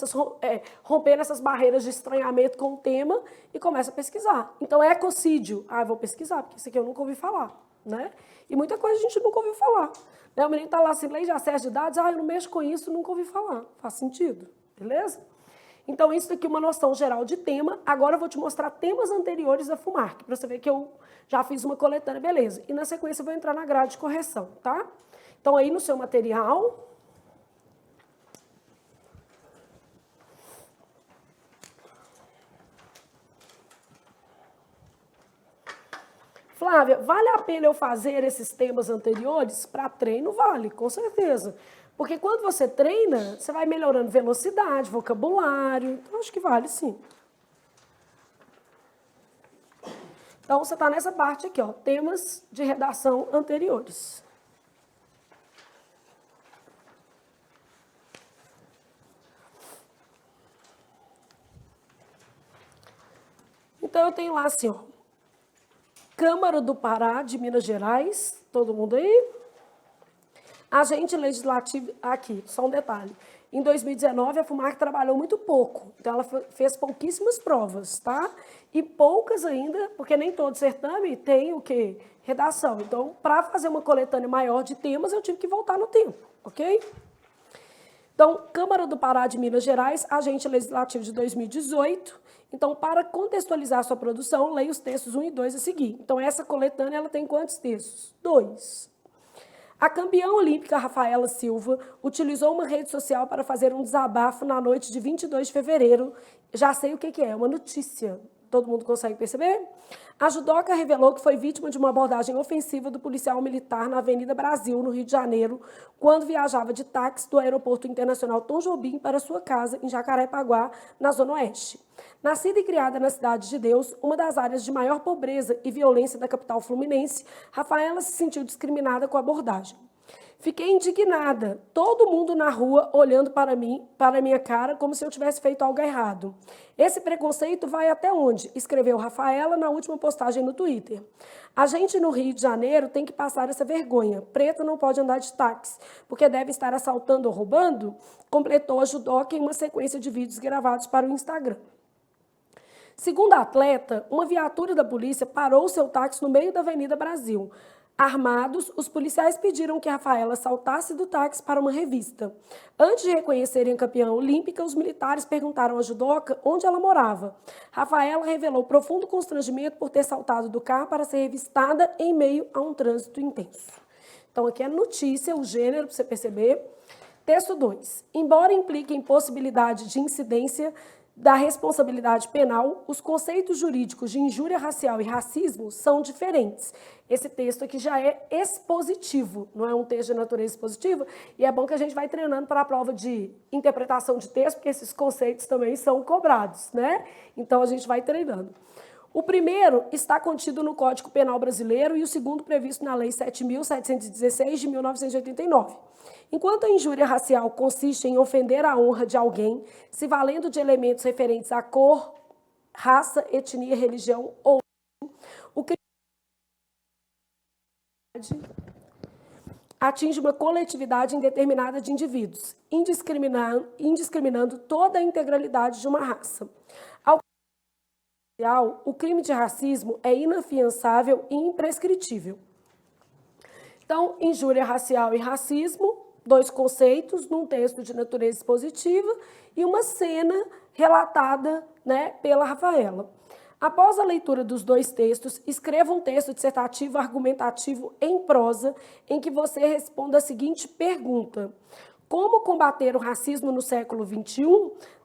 Speaker 1: rompendo essas barreiras de estranhamento com o tema e começo a pesquisar. Então, ecocídio. Ah, eu vou pesquisar, porque isso aqui eu nunca ouvi falar, né? E muita coisa a gente nunca ouviu falar. Né? O menino está lá assim, lei de acesso de dados, eu não mexo com isso, nunca ouvi falar. Faz sentido, beleza? Então, isso daqui é uma noção geral de tema. Agora eu vou te mostrar temas anteriores da FUMARC, para você ver que eu já fiz uma coletânea, beleza. E na sequência eu vou entrar na grade de correção, tá? Então, aí no seu material... Flávia, vale a pena eu fazer esses temas anteriores? Para treino, vale, com certeza. Porque quando você treina, você vai melhorando velocidade, vocabulário. Então, acho que vale sim. Então, você está nessa parte aqui, ó, temas de redação anteriores. Então, eu tenho lá assim, ó, Câmara do Pará, de Minas Gerais, todo mundo aí? Agente legislativo, aqui, só um detalhe. Em 2019, a FUMARC trabalhou muito pouco, então ela fez pouquíssimas provas, tá? E poucas ainda, porque nem todo certame tem o quê? Redação. Então, para fazer uma coletânea maior de temas, eu tive que voltar no tempo, ok? Então, Câmara do Pará de Minas Gerais, Agente Legislativo de 2018. Então, para contextualizar sua produção, leia os textos 1 e 2 a seguir. Então, essa coletânea ela tem quantos textos? 2. A campeã olímpica Rafaela Silva utilizou uma rede social para fazer um desabafo na noite de 22 de fevereiro. Já sei o que é, uma notícia. Todo mundo consegue perceber? A judoca revelou que foi vítima de uma abordagem ofensiva do policial militar na Avenida Brasil, no Rio de Janeiro, quando viajava de táxi do Aeroporto Internacional Tom Jobim para sua casa em Jacarepaguá, na Zona Oeste. Nascida e criada na Cidade de Deus, uma das áreas de maior pobreza e violência da capital fluminense, Rafaela se sentiu discriminada com a abordagem. Fiquei indignada, todo mundo na rua olhando para mim, para minha cara, como se eu tivesse feito algo errado. Esse preconceito vai até onde? Escreveu Rafaela na última postagem no Twitter. A gente no Rio de Janeiro tem que passar essa vergonha. Preta não pode andar de táxi, porque deve estar assaltando ou roubando, completou a judoca em uma sequência de vídeos gravados para o Instagram. Segundo a atleta, uma viatura da polícia parou seu táxi no meio da Avenida Brasil. Armados, os policiais pediram que Rafaela saltasse do táxi para uma revista. Antes de reconhecerem a campeã olímpica, os militares perguntaram à judoca onde ela morava. Rafaela revelou profundo constrangimento por ter saltado do carro para ser revistada em meio a um trânsito intenso. Então, aqui é notícia, o gênero, para você perceber. Texto 2. Embora implique em possibilidade de incidência da responsabilidade penal, os conceitos jurídicos de injúria racial e racismo são diferentes. Esse texto aqui já é expositivo, não é um texto de natureza expositiva, e é bom que a gente vai treinando para a prova de interpretação de texto, porque esses conceitos também são cobrados, né? Então, a gente vai treinando. O primeiro está contido no Código Penal Brasileiro e o segundo previsto na Lei 7.716 de 1989. Enquanto a injúria racial consiste em ofender a honra de alguém, se valendo de elementos referentes à cor, raça, etnia, religião ou o crime atinge uma coletividade indeterminada de indivíduos, indiscriminando toda a integralidade de uma raça. O crime de racismo é inafiançável e imprescritível. Então, injúria racial e racismo, dois conceitos num texto de natureza expositiva e uma cena relatada, né, pela Rafaela. Após a leitura dos dois textos, escreva um texto dissertativo argumentativo em prosa em que você responda a seguinte pergunta: como combater o racismo no século XXI?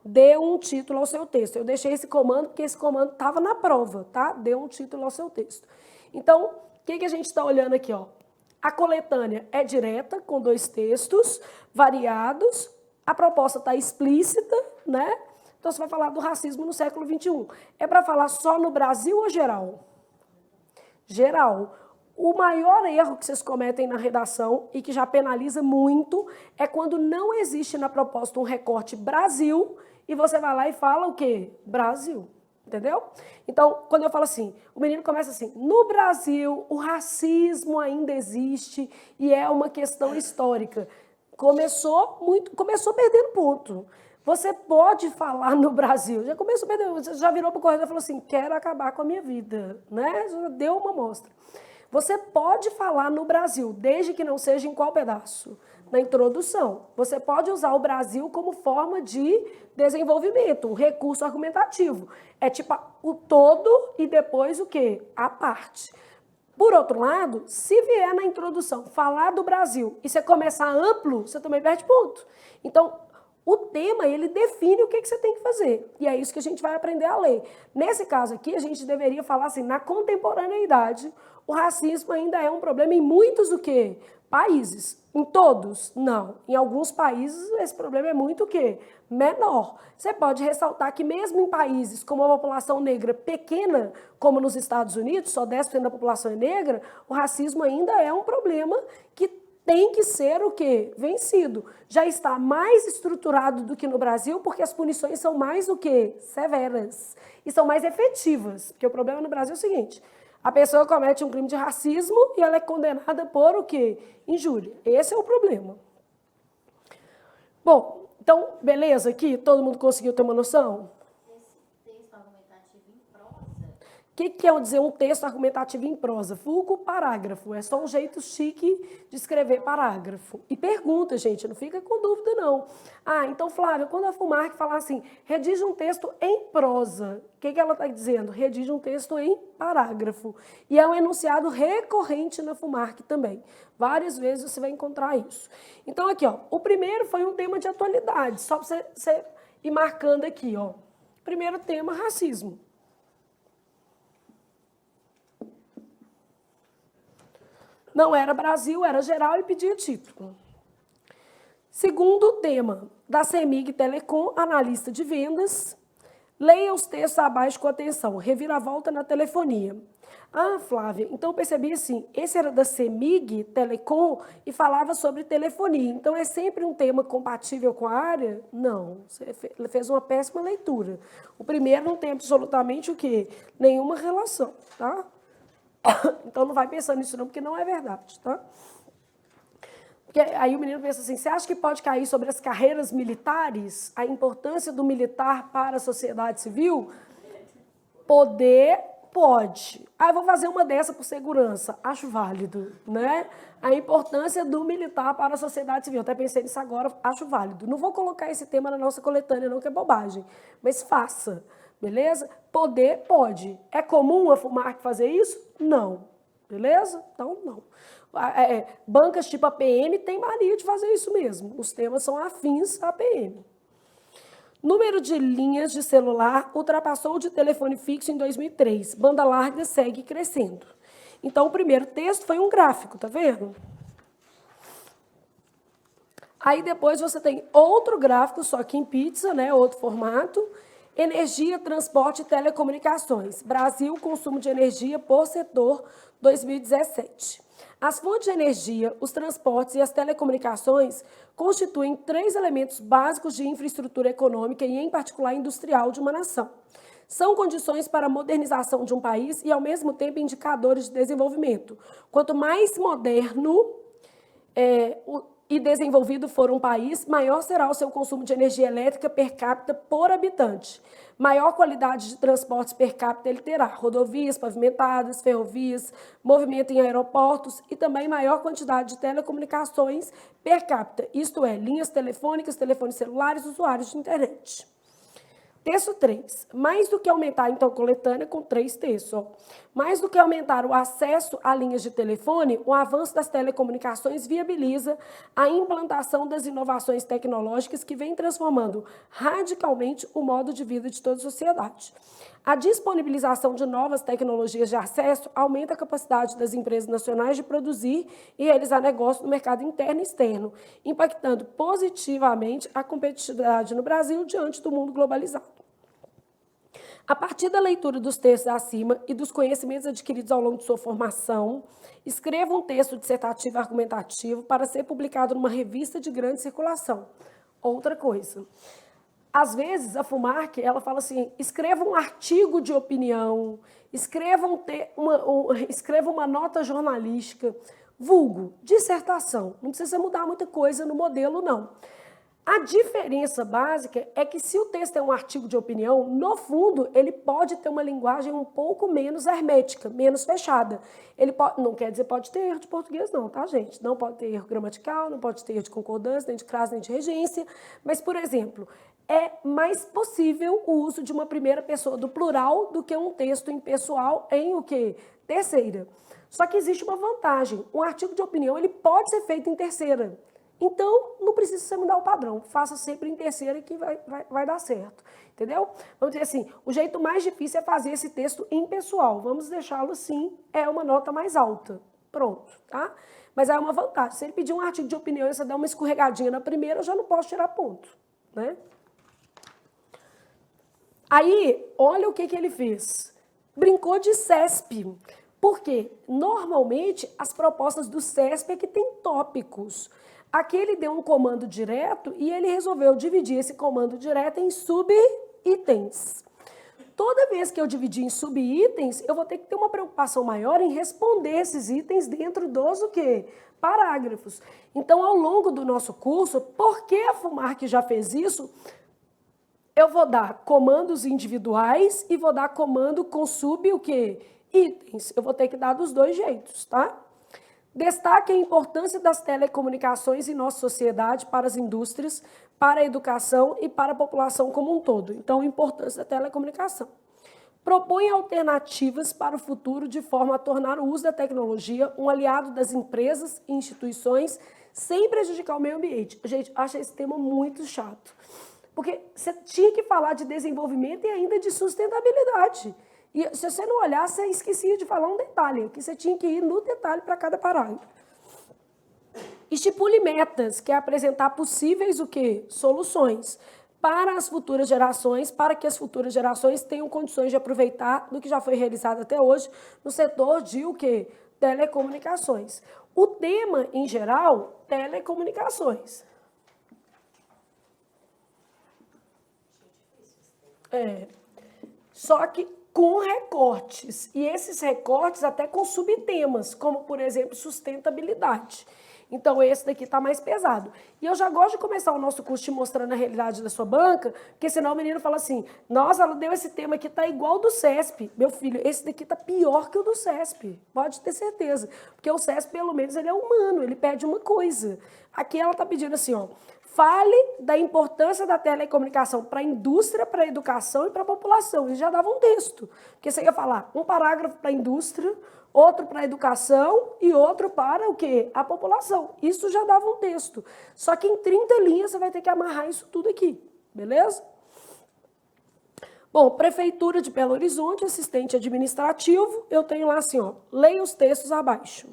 Speaker 1: Dê um título ao seu texto. Eu deixei esse comando porque esse comando estava na prova, tá? Dê um título ao seu texto. Então, o que a gente está olhando aqui, ó? A coletânea é direta, com dois textos variados. A proposta está explícita, né? Então, você vai falar do racismo no século XXI. É para falar só no Brasil ou geral? Geral. O maior erro que vocês cometem na redação e que já penaliza muito é quando não existe na proposta um recorte Brasil e você vai lá e fala o quê? Brasil. Entendeu? Então, quando eu falo assim, o menino começa assim: no Brasil, o racismo ainda existe e é uma questão histórica. Começou perdendo ponto. Você pode falar no Brasil, já começou perdendo, você já virou para o corredor e falou assim: quero acabar com a minha vida, né? Já deu uma amostra. Você pode falar no Brasil, desde que não seja em qual pedaço? Na introdução. Você pode usar o Brasil como forma de desenvolvimento, um recurso argumentativo. É tipo o todo e depois o quê? A parte. Por outro lado, se vier na introdução falar do Brasil e você começar amplo, você também perde ponto. Então, o tema, ele define o que você tem que fazer. E é isso que a gente vai aprender a ler. Nesse caso aqui, a gente deveria falar assim: na contemporaneidade, o racismo ainda é um problema em muitos o quê? Países. Em todos? Não. Em alguns países, esse problema é muito o quê? Menor. Você pode ressaltar que mesmo em países com uma população negra pequena, como nos Estados Unidos, só 10% da população é negra, o racismo ainda é um problema que tem que ser o quê? Vencido. Já está mais estruturado do que no Brasil, porque as punições são mais o quê? Severas. E são mais efetivas. Porque o problema no Brasil é o seguinte: a pessoa comete um crime de racismo e ela é condenada por o quê? Injúria. Esse é o problema. Bom, então, beleza aqui? Todo mundo conseguiu ter uma noção?
Speaker 2: Esse texto argumentativo em prosa?
Speaker 1: O que quer dizer um texto argumentativo em prosa? Vulgo parágrafo. É só um jeito chique de escrever parágrafo. E pergunta, gente, não fica com dúvida, não. Ah, então, Flávia, quando a FUMARC falar assim, redige um texto em prosa, o que ela está dizendo? Redige um texto em parágrafo. E é um enunciado recorrente na FUMARC também. Várias vezes você vai encontrar isso. Então, aqui, ó, o primeiro foi um tema de atualidade, só para você ir marcando aqui, ó. Primeiro tema, racismo. Não era Brasil, era geral e pedia título. Segundo tema, da CEMIG Telecom, analista de vendas. Leia os textos abaixo com atenção. Reviravolta na telefonia. Ah, Flávia, então eu percebi assim, esse era da CEMIG Telecom e falava sobre telefonia. Então é sempre um tema compatível com a área? Não, você fez uma péssima leitura. O primeiro não tem absolutamente o quê? Nenhuma relação, tá? Então não vai pensando nisso não, porque não é verdade, tá? Porque aí o menino pensa assim, você acha que pode cair sobre as carreiras militares, a importância do militar para a sociedade civil? Poder, pode. Ah, eu vou fazer uma dessa por segurança, acho válido, né? A importância do militar para a sociedade civil, até pensei nisso agora, acho válido. Não vou colocar esse tema na nossa coletânea não, que é bobagem, mas faça. Beleza? Poder, pode. É comum a FUMARC fazer isso? Não. Beleza? Então, não. Bancas tipo a PM tem mania de fazer isso mesmo. Os temas são afins à PM. Número de linhas de celular ultrapassou o de telefone fixo em 2003. Banda larga segue crescendo. Então, o primeiro texto foi um gráfico, tá vendo? Aí, depois, você tem outro gráfico, só que em pizza, né? Outro formato. Energia, transporte e telecomunicações. Brasil, consumo de energia por setor, 2017. As fontes de energia, os transportes e as telecomunicações constituem 3 elementos básicos de infraestrutura econômica e, em particular, industrial de uma nação. São condições para a modernização de um país e, ao mesmo tempo, indicadores de desenvolvimento. Quanto mais moderno e desenvolvido for um país, maior será o seu consumo de energia elétrica per capita por habitante. Maior qualidade de transportes per capita ele terá, rodovias pavimentadas, ferrovias, movimento em aeroportos e também maior quantidade de telecomunicações per capita, isto é, linhas telefônicas, telefones celulares, usuários de internet. Texto 3. Mais do que aumentar, então, coletânea com 3 textos. Ó. Mais do que aumentar o acesso a linhas de telefone, o avanço das telecomunicações viabiliza a implantação das inovações tecnológicas que vêm transformando radicalmente o modo de vida de toda a sociedade. A disponibilização de novas tecnologias de acesso aumenta a capacidade das empresas nacionais de produzir e realizar negócios no mercado interno e externo, impactando positivamente a competitividade no Brasil diante do mundo globalizado. A partir da leitura dos textos acima e dos conhecimentos adquiridos ao longo de sua formação, escreva um texto dissertativo argumentativo para ser publicado numa revista de grande circulação. Outra coisa. Às vezes, a FUMARC, ela fala assim, escreva um artigo de opinião, escreva uma nota jornalística, vulgo, dissertação. Não precisa mudar muita coisa no modelo, não. A diferença básica é que se o texto é um artigo de opinião, no fundo, ele pode ter uma linguagem um pouco menos hermética, menos fechada. Ele pode, não quer dizer pode ter erro de português não, tá, gente? Não pode ter erro gramatical, não pode ter erro de concordância, nem de crase, nem de regência. Mas, por exemplo, é mais possível o uso de uma primeira pessoa do plural do que um texto impessoal em o quê? Terceira. Só que existe uma vantagem. Um artigo de opinião ele pode ser feito em terceira. Então, não precisa você mudar o padrão. Faça sempre em terceira que vai dar certo. Entendeu? Vamos dizer assim, o jeito mais difícil é fazer esse texto impessoal. Vamos deixá-lo assim, é uma nota mais alta. Pronto, tá? Mas é uma vantagem. Se ele pedir um artigo de opinião e você der uma escorregadinha na primeira, eu já não posso tirar ponto, né? Aí, olha o que ele fez. Brincou de CESP. Por quê? Normalmente, as propostas do CESP é que tem tópicos. Aqui ele deu um comando direto e ele resolveu dividir esse comando direto em subitens. Toda vez que eu dividir em subitens, eu vou ter que ter uma preocupação maior em responder esses itens dentro dos o quê? Parágrafos. Então, ao longo do nosso curso, por que a FUMARC já fez isso? eu vou dar comandos individuais e vou dar comando com sub o quê? Itens. Eu vou ter que dar dos dois jeitos, tá? Destaque a importância das telecomunicações em nossa sociedade para as indústrias, para a educação e para a população como um todo. Então, a importância da telecomunicação. Propõe alternativas para o futuro de forma a tornar o uso da tecnologia um aliado das empresas e instituições sem prejudicar o meio ambiente. Gente, eu achei esse tema muito chato, porque você tinha que falar de desenvolvimento e ainda de sustentabilidade. E se você não olhar, você esquecia de falar um detalhe, que você tinha que ir no detalhe para cada parágrafo. Estipule metas, que é apresentar possíveis o quê? Soluções para as futuras gerações, para que as futuras gerações tenham condições de aproveitar do que já foi realizado até hoje no setor de o quê? Telecomunicações. O tema, em geral, telecomunicações. Só que com recortes, e esses recortes até com subtemas, como, por exemplo, sustentabilidade. Então, esse daqui está mais pesado. E eu já gosto de começar o nosso curso te mostrando a realidade da sua banca, porque senão o menino fala assim, nossa, ela deu esse tema aqui, está igual ao do CESP. Meu filho, esse daqui está pior que o do CESP, pode ter certeza. Porque o CESP, pelo menos, ele é humano, ele pede uma coisa. Aqui ela está pedindo assim, ó, fale da importância da telecomunicação para a indústria, para a educação e para a população. Ele já dava um texto, porque você ia falar um parágrafo para a indústria, outro para a educação e outro para o quê? A população. Isso já dava um texto. Só que em 30 linhas você vai ter que amarrar isso tudo aqui, beleza? Bom, Prefeitura de Belo Horizonte, assistente administrativo, eu tenho lá assim, ó, leia os textos abaixo.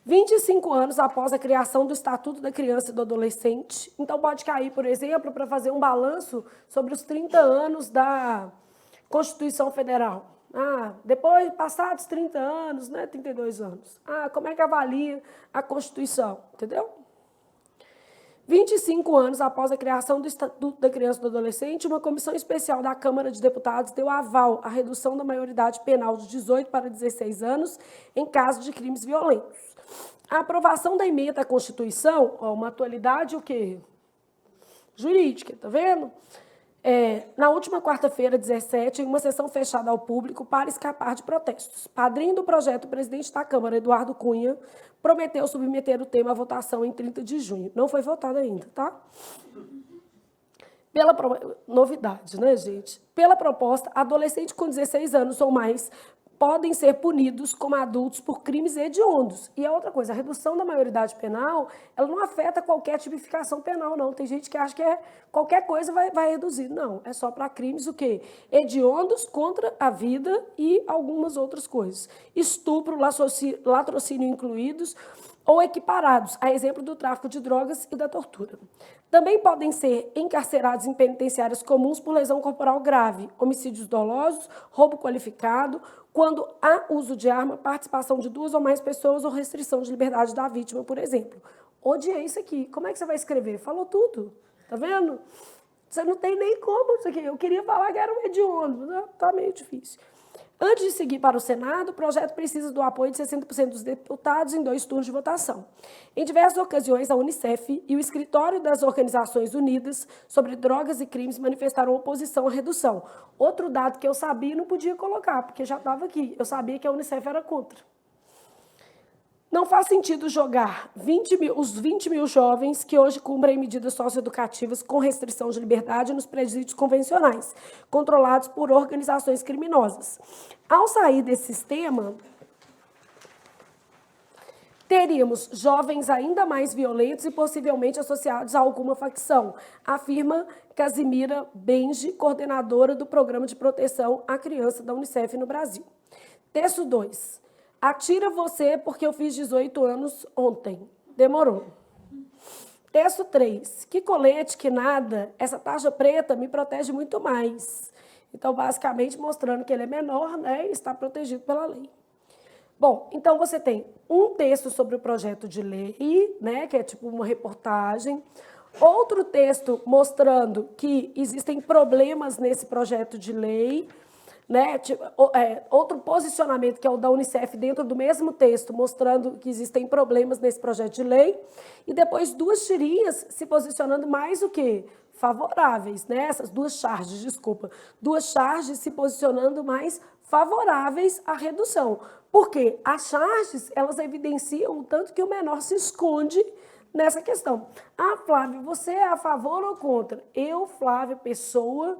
Speaker 1: 25 anos após a criação do Estatuto da Criança e do Adolescente. Então, pode cair, por exemplo, para fazer um balanço sobre os 30 anos da Constituição Federal. Depois, passados 30 anos, né, 32 anos. Como é que avalia a Constituição? Entendeu? 25 anos após a criação do Estatuto da Criança e do Adolescente, uma comissão especial da Câmara de Deputados deu aval à redução da maioridade penal de 18 para 16 anos em caso de crimes violentos. A aprovação da emenda à Constituição, ó, uma atualidade o quê? Jurídica, tá vendo? Na última quarta-feira, 17, em uma sessão fechada ao público para escapar de protestos. Padrinho do projeto, o presidente da Câmara, Eduardo Cunha, prometeu submeter o tema à votação em 30 de junho. Não foi votado ainda, tá? Novidade, né, gente? Pela proposta, adolescentes com 16 anos ou mais podem ser punidos como adultos por crimes hediondos. E a outra coisa, a redução da maioridade penal, ela não afeta qualquer tipificação penal, não. Tem gente que acha que qualquer coisa vai reduzir. Não, é só para crimes o quê? Hediondos contra a vida e algumas outras coisas. Estupro, latrocínio incluídos ou equiparados, a exemplo do tráfico de drogas e da tortura. Também podem ser encarcerados em penitenciárias comuns por lesão corporal grave, homicídios dolosos, roubo qualificado, quando há uso de arma, participação de 2 ou mais pessoas ou restrição de liberdade da vítima, por exemplo. Odiei isso aqui. Como é que você vai escrever? Falou tudo. Tá vendo? Você não tem nem como isso aqui. Eu queria falar que era um hediondo, né? Tá meio difícil. Antes de seguir para o Senado, o projeto precisa do apoio de 60% dos deputados em 2 turnos de votação. Em diversas ocasiões, a Unicef e o Escritório das Organizações Unidas sobre Drogas e Crimes manifestaram oposição à redução. Outro dado que eu sabia e não podia colocar, porque já estava aqui. Eu sabia que a Unicef era contra. Não faz sentido jogar os 20 mil jovens que hoje cumprem medidas socioeducativas com restrição de liberdade nos presídios convencionais, controlados por organizações criminosas. Ao sair desse sistema, teríamos jovens ainda mais violentos e possivelmente associados a alguma facção, afirma Casimira Benji, coordenadora do Programa de Proteção à Criança da Unicef no Brasil. Texto 2. Atira você porque eu fiz 18 anos ontem. Demorou. Texto 3. Que colete, que nada, essa tarja preta me protege muito mais. Então, basicamente, mostrando que ele é menor, né, e está protegido pela lei. Bom, então você tem um texto sobre o projeto de lei, né, que é tipo uma reportagem. Outro texto mostrando que existem problemas nesse projeto de lei, né? Outro posicionamento, que é o da Unicef, dentro do mesmo texto, mostrando que existem problemas nesse projeto de lei. E depois 2 tirinhas se posicionando mais o quê? favoráveis, né? Essas duas charges, desculpa, duas charges se posicionando mais favoráveis à redução. Porque as charges, elas evidenciam o tanto que o menor se esconde nessa questão. Ah, Flávio, você é a favor ou contra? Eu, Flávia, pessoa,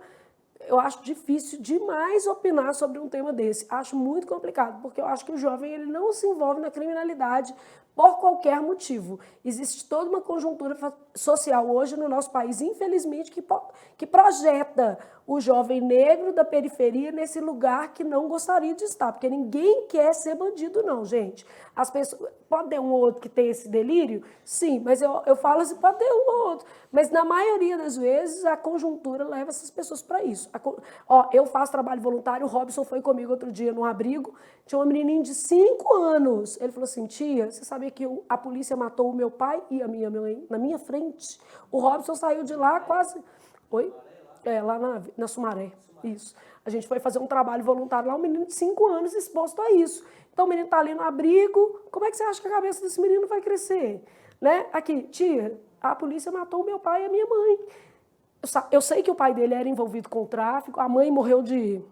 Speaker 1: eu acho difícil demais opinar sobre um tema desse. Acho muito complicado, porque eu acho que o jovem ele não se envolve na criminalidade por qualquer motivo. Existe toda uma conjuntura social hoje no nosso país, infelizmente, que projeta o jovem negro da periferia nesse lugar que não gostaria de estar, porque ninguém quer ser bandido, não, gente. As pessoas, pode ter um ou outro que tem esse delírio? Sim, mas eu falo assim, pode ter um ou outro. Mas na maioria das vezes a conjuntura leva essas pessoas para isso. Eu faço trabalho voluntário, o Robson foi comigo outro dia num abrigo, tinha uma menininha de 5 anos. Ele falou assim, tia, você sabia que a polícia matou o meu pai e a minha mãe na minha frente? O Robson saiu de lá quase... Oi? Lá na Sumaré, isso. A gente foi fazer um trabalho voluntário lá, um menino de 5 anos exposto a isso. Então o menino está ali no abrigo, como é que você acha que a cabeça desse menino vai crescer? Né? Aqui, tia, a polícia matou o meu pai e a minha mãe. Eu sei que o pai dele era envolvido com o tráfico, a mãe morreu de...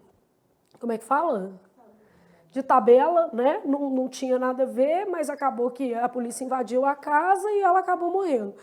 Speaker 1: Como é que fala? De tabela, né? Não tinha nada a ver, mas acabou que a polícia invadiu a casa e ela acabou morrendo.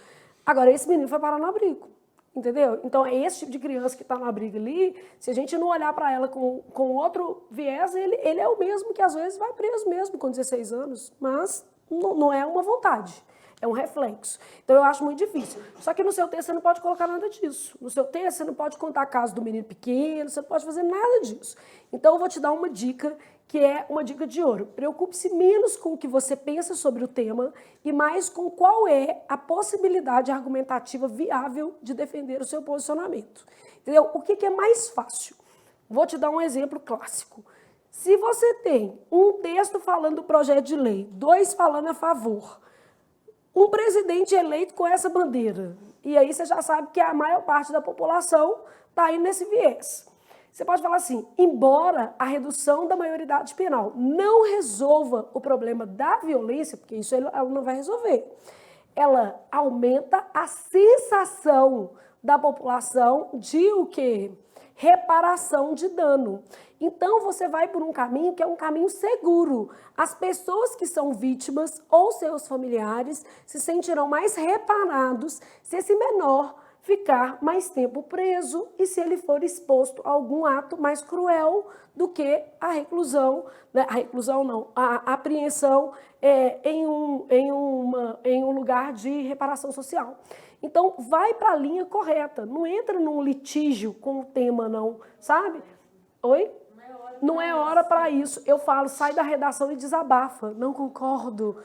Speaker 1: Agora, esse menino foi parar no abrigo. Entendeu? Então, é esse tipo de criança que está na briga ali, se a gente não olhar para ela com outro viés, ele é o mesmo que às vezes vai preso mesmo com 16 anos, mas não é uma vontade, é um reflexo. Então, eu acho muito difícil. Só que no seu texto você não pode colocar nada disso. No seu texto você não pode contar caso do menino pequeno, você não pode fazer nada disso. Então, eu vou te dar uma dica que é uma dica de ouro. Preocupe-se menos com o que você pensa sobre o tema e mais com qual é a possibilidade argumentativa viável de defender o seu posicionamento. Entendeu? O que é mais fácil? Vou te dar um exemplo clássico. Se você tem um texto falando do projeto de lei, 2 falando a favor, um presidente eleito com essa bandeira, e aí você já sabe que a maior parte da população está aí nesse viés. Você pode falar assim, embora a redução da maioridade penal não resolva o problema da violência, porque isso ela não vai resolver, ela aumenta a sensação da população de o quê? Reparação de dano. Então, você vai por um caminho que é um caminho seguro. As pessoas que são vítimas ou seus familiares se sentirão mais reparados se esse menor ficar mais tempo preso e se ele for exposto a algum ato mais cruel do que a reclusão, né? A apreensão em um lugar de reparação social. Então, vai para a linha correta, não entra num litígio com o tema, não, sabe? Oi? Não é hora para isso. Eu falo, sai da redação e desabafa. Não concordo.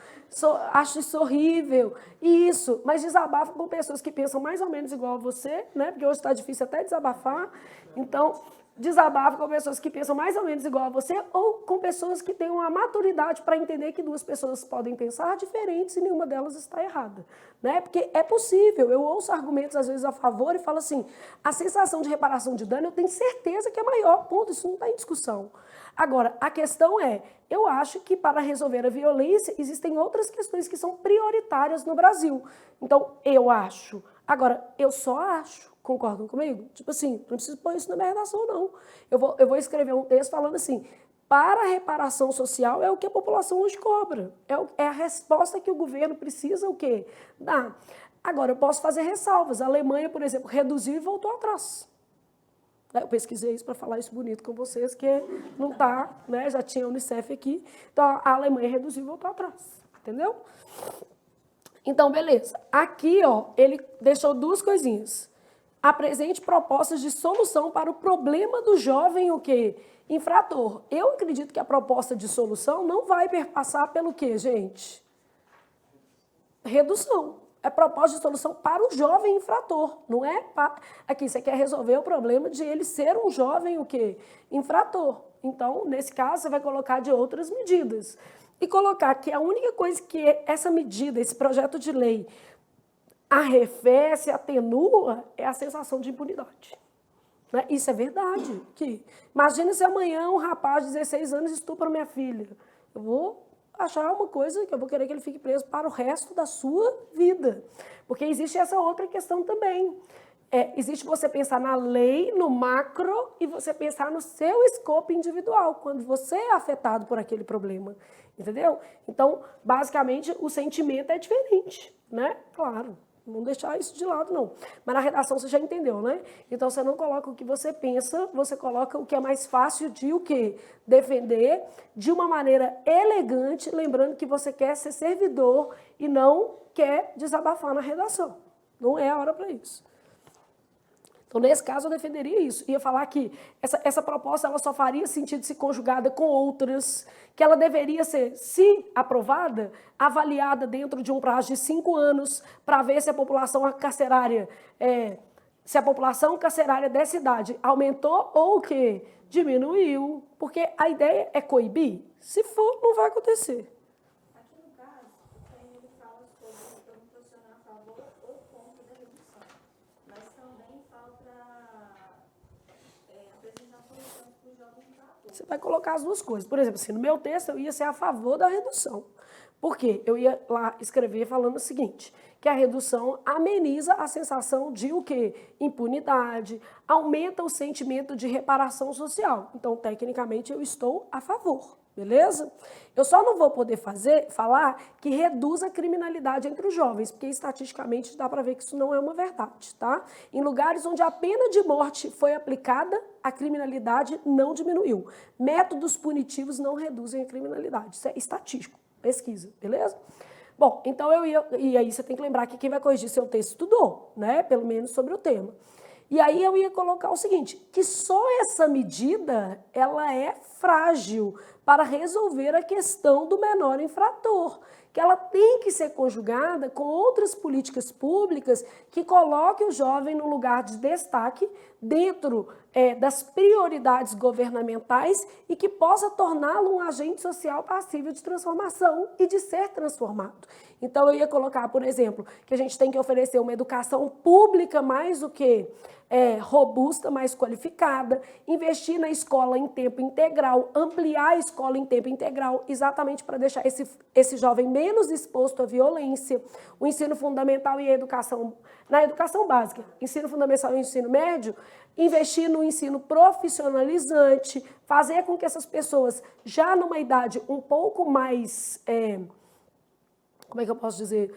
Speaker 1: Acho isso horrível. Isso, mas desabafa com pessoas que pensam mais ou menos igual a você, né? Porque hoje está difícil até desabafar. Então, desabafa com pessoas que pensam mais ou menos igual a você ou com pessoas que têm uma maturidade para entender que 2 pessoas podem pensar diferentes e nenhuma delas está errada, né? Porque é possível. Eu ouço argumentos às vezes a favor e falo assim, a sensação de reparação de dano eu tenho certeza que é maior, ponto, isso não está em discussão. Agora, a questão é, eu acho que para resolver a violência existem outras questões que são prioritárias no Brasil. Então, eu acho. Agora, eu só acho. Concordam comigo? Tipo assim, não preciso pôr isso na minha redação, não. Eu vou escrever um texto falando assim, para a reparação social é o que a população hoje cobra. É a resposta que o governo precisa o quê? Dar. Agora, eu posso fazer ressalvas. A Alemanha, por exemplo, reduziu e voltou atrás. Eu pesquisei isso para falar isso bonito com vocês, que não está, né? Já tinha a Unicef aqui. Então, a Alemanha reduziu e voltou atrás. Entendeu? Então, beleza. Aqui, ó, ele deixou 2 coisinhas. Apresente propostas de solução para o problema do jovem, o quê? Infrator. Eu acredito que a proposta de solução não vai perpassar pelo quê, gente? Redução. É proposta de solução para o jovem infrator, não é? Aqui, você quer resolver o problema de ele ser um jovem, o quê? Infrator. Então, nesse caso, você vai colocar de outras medidas. E colocar que a única coisa que essa medida, esse projeto de lei, arrefece, atenua, é a sensação de impunidade. Né? Isso é verdade. Imagina se amanhã um rapaz de 16 anos estupra minha filha. Eu vou achar uma coisa que eu vou querer que ele fique preso para o resto da sua vida. Porque existe essa outra questão também. existe você pensar na lei, no macro, e você pensar no seu escopo individual, quando você é afetado por aquele problema, entendeu? Então, basicamente, o sentimento é diferente, né? Claro, não deixar isso de lado, não. Mas na redação você já entendeu, né? Então, você não coloca o que você pensa, você coloca o que é mais fácil de o quê? Defender de uma maneira elegante, lembrando que você quer ser servidor e não quer desabafar na redação. Não é a hora para isso. Então, nesse caso, eu defenderia isso. Ia falar que essa proposta ela só faria sentido se conjugada com outras, que ela deveria ser, se aprovada, avaliada dentro de um prazo de 5 anos para ver se a população carcerária, dessa idade aumentou ou o quê? Diminuiu. Porque a ideia é coibir. Se for, não vai acontecer. Você vai colocar as duas coisas. Por exemplo, assim, no meu texto eu ia ser a favor da redução. Por quê? Eu ia lá escrever falando o seguinte, que a redução ameniza a sensação de o quê? Impunidade, aumenta o sentimento de reparação social. Então, tecnicamente, eu estou a favor, beleza? Eu só não vou poder falar que reduz a criminalidade entre os jovens, porque estatisticamente dá para ver que isso não é uma verdade, tá? Em lugares onde a pena de morte foi aplicada, a criminalidade não diminuiu. Métodos punitivos não reduzem a criminalidade. Isso é estatístico, pesquisa, beleza? Bom, então e aí você tem que lembrar que quem vai corrigir seu texto estudou, né? Pelo menos sobre o tema. E aí eu ia colocar o seguinte, que só essa medida, ela é frágil para resolver a questão do menor infrator, que ela tem que ser conjugada com outras políticas públicas que coloquem o jovem no lugar de destaque dentro das prioridades governamentais e que possa torná-lo um agente social passível de transformação e de ser transformado. Então, eu ia colocar, por exemplo, que a gente tem que oferecer uma educação pública mais do que robusta, mais qualificada, investir na escola em tempo integral, ampliar a escola em tempo integral, exatamente para deixar esse jovem menos exposto à violência, o ensino fundamental e a educação, na educação básica, ensino fundamental e ensino médio, investir no ensino profissionalizante, fazer com que essas pessoas, já numa idade um pouco mais, como é que eu posso dizer,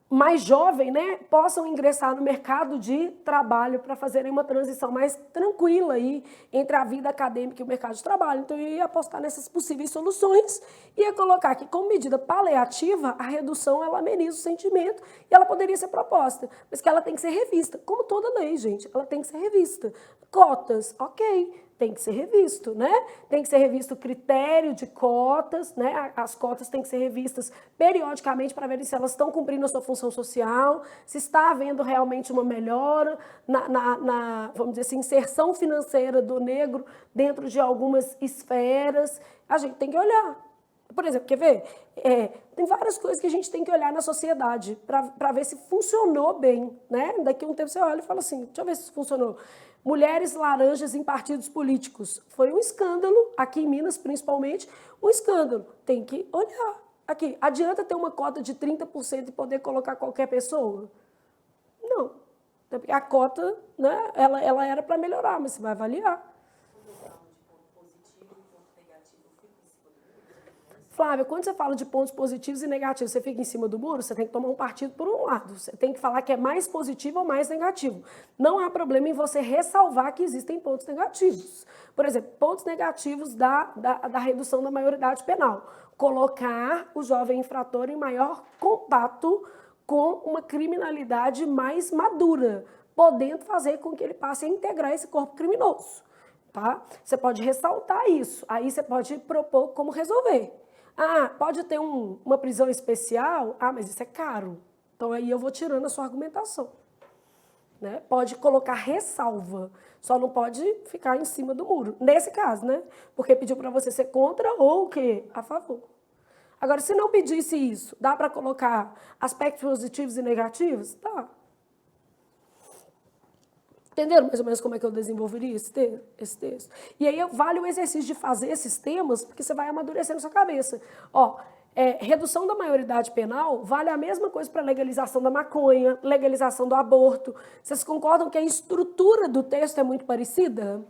Speaker 1: mais jovem, né, possam ingressar no mercado de trabalho para fazerem uma transição mais tranquila aí entre a vida acadêmica e o mercado de trabalho. Então, eu ia apostar nessas possíveis soluções e ia colocar que, como medida paliativa, a redução ela ameniza o sentimento e ela poderia ser proposta, mas que ela tem que ser revista, como toda lei, gente, ela tem que ser revista. Cotas, ok, tem que ser revisto, né? Tem que ser revisto o critério de cotas, né? As cotas têm que ser revistas periodicamente para ver se elas estão cumprindo a sua função social, se está havendo realmente uma melhora vamos dizer assim, inserção financeira do negro dentro de algumas esferas. A gente tem que olhar. Por exemplo, quer ver? Tem várias coisas que a gente tem que olhar na sociedade para ver se funcionou bem, né? Daqui a um tempo você olha e fala assim, deixa eu ver se funcionou. Mulheres laranjas em partidos políticos. Foi um escândalo, aqui em Minas principalmente, um escândalo. Tem que olhar. Aqui, adianta ter uma cota de 30% e poder colocar qualquer pessoa? Não. Porque a cota, né, ela era para melhorar, mas você vai avaliar. Flávia, quando você fala de pontos positivos e negativos, você fica em cima do muro, você tem que tomar um partido por um lado. Você tem que falar que é mais positivo ou mais negativo. Não há problema em você ressalvar que existem pontos negativos. Por exemplo, pontos negativos da redução da maioridade penal. Colocar o jovem infrator em maior contato com uma criminalidade mais madura, podendo fazer com que ele passe a integrar esse corpo criminoso. Tá? Você pode ressaltar isso, aí você pode propor como resolver. Ah, pode ter uma prisão especial? Ah, mas isso é caro. Então, aí eu vou tirando a sua argumentação. Né? Pode colocar ressalva, só não pode ficar em cima do muro. Nesse caso, né? Porque pediu para você ser contra ou o quê? A favor. Agora, se não pedisse isso, dá para colocar aspectos positivos e negativos? Tá. Entenderam mais ou menos como é que eu desenvolveria esse texto? E aí vale o exercício de fazer esses temas, porque você vai amadurecendo sua cabeça. Ó, redução da maioridade penal vale a mesma coisa para legalização da maconha, legalização do aborto. Vocês concordam que a estrutura do texto é muito parecida?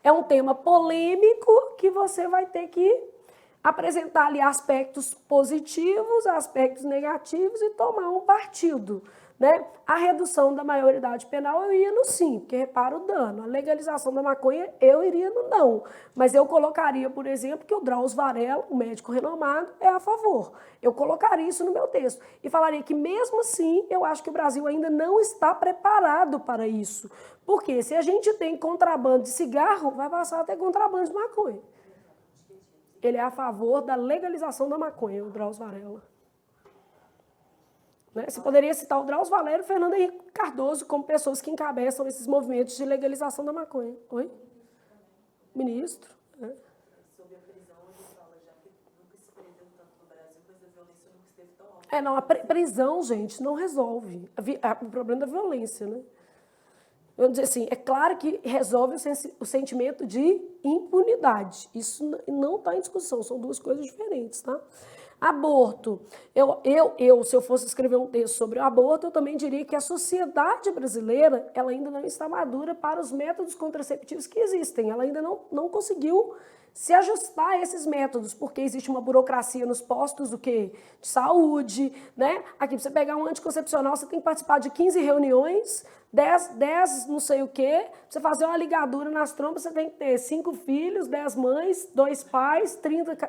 Speaker 1: É um tema polêmico que você vai ter que apresentar ali aspectos positivos, aspectos negativos e tomar um partido. Né? A redução da maioridade penal eu ia no sim, porque repara o dano. A legalização da maconha eu iria no não. Mas eu colocaria, por exemplo, que o Drauzio Varela, um médico renomado, é a favor. Eu colocaria isso no meu texto. E falaria que mesmo assim eu acho que o Brasil ainda não está preparado para isso. Porque se a gente tem contrabando de cigarro, vai passar a ter contrabando de maconha. Ele é a favor da legalização da maconha, o Drauzio Varela. Né? Você poderia citar o Drauzio Varela e o Fernando Henrique Cardoso como pessoas que encabeçam esses movimentos de legalização da maconha. Oi? Ministro. Né?
Speaker 2: Sobre a prisão, ele fala já que nunca se prendeu tanto no Brasil, mas a violência nunca esteve tão alta.
Speaker 1: Não, a prisão, gente, não resolve o problema da violência, né? Vamos dizer assim, é claro que resolve o sentimento de impunidade. Isso não está em discussão, são duas coisas diferentes, tá? Aborto. Se eu fosse escrever um texto sobre o aborto, eu também diria que a sociedade brasileira ela ainda não está madura para os métodos contraceptivos que existem. Ela ainda não conseguiu se ajustar a esses métodos, porque existe uma burocracia nos postos do quê? De saúde, né? Aqui, para você pegar um anticoncepcional, você tem que participar de 15 reuniões, 10 não sei o quê. Pra você fazer uma ligadura nas trompas, você tem que ter 5 filhos, 10 mães, 2 pais, 30...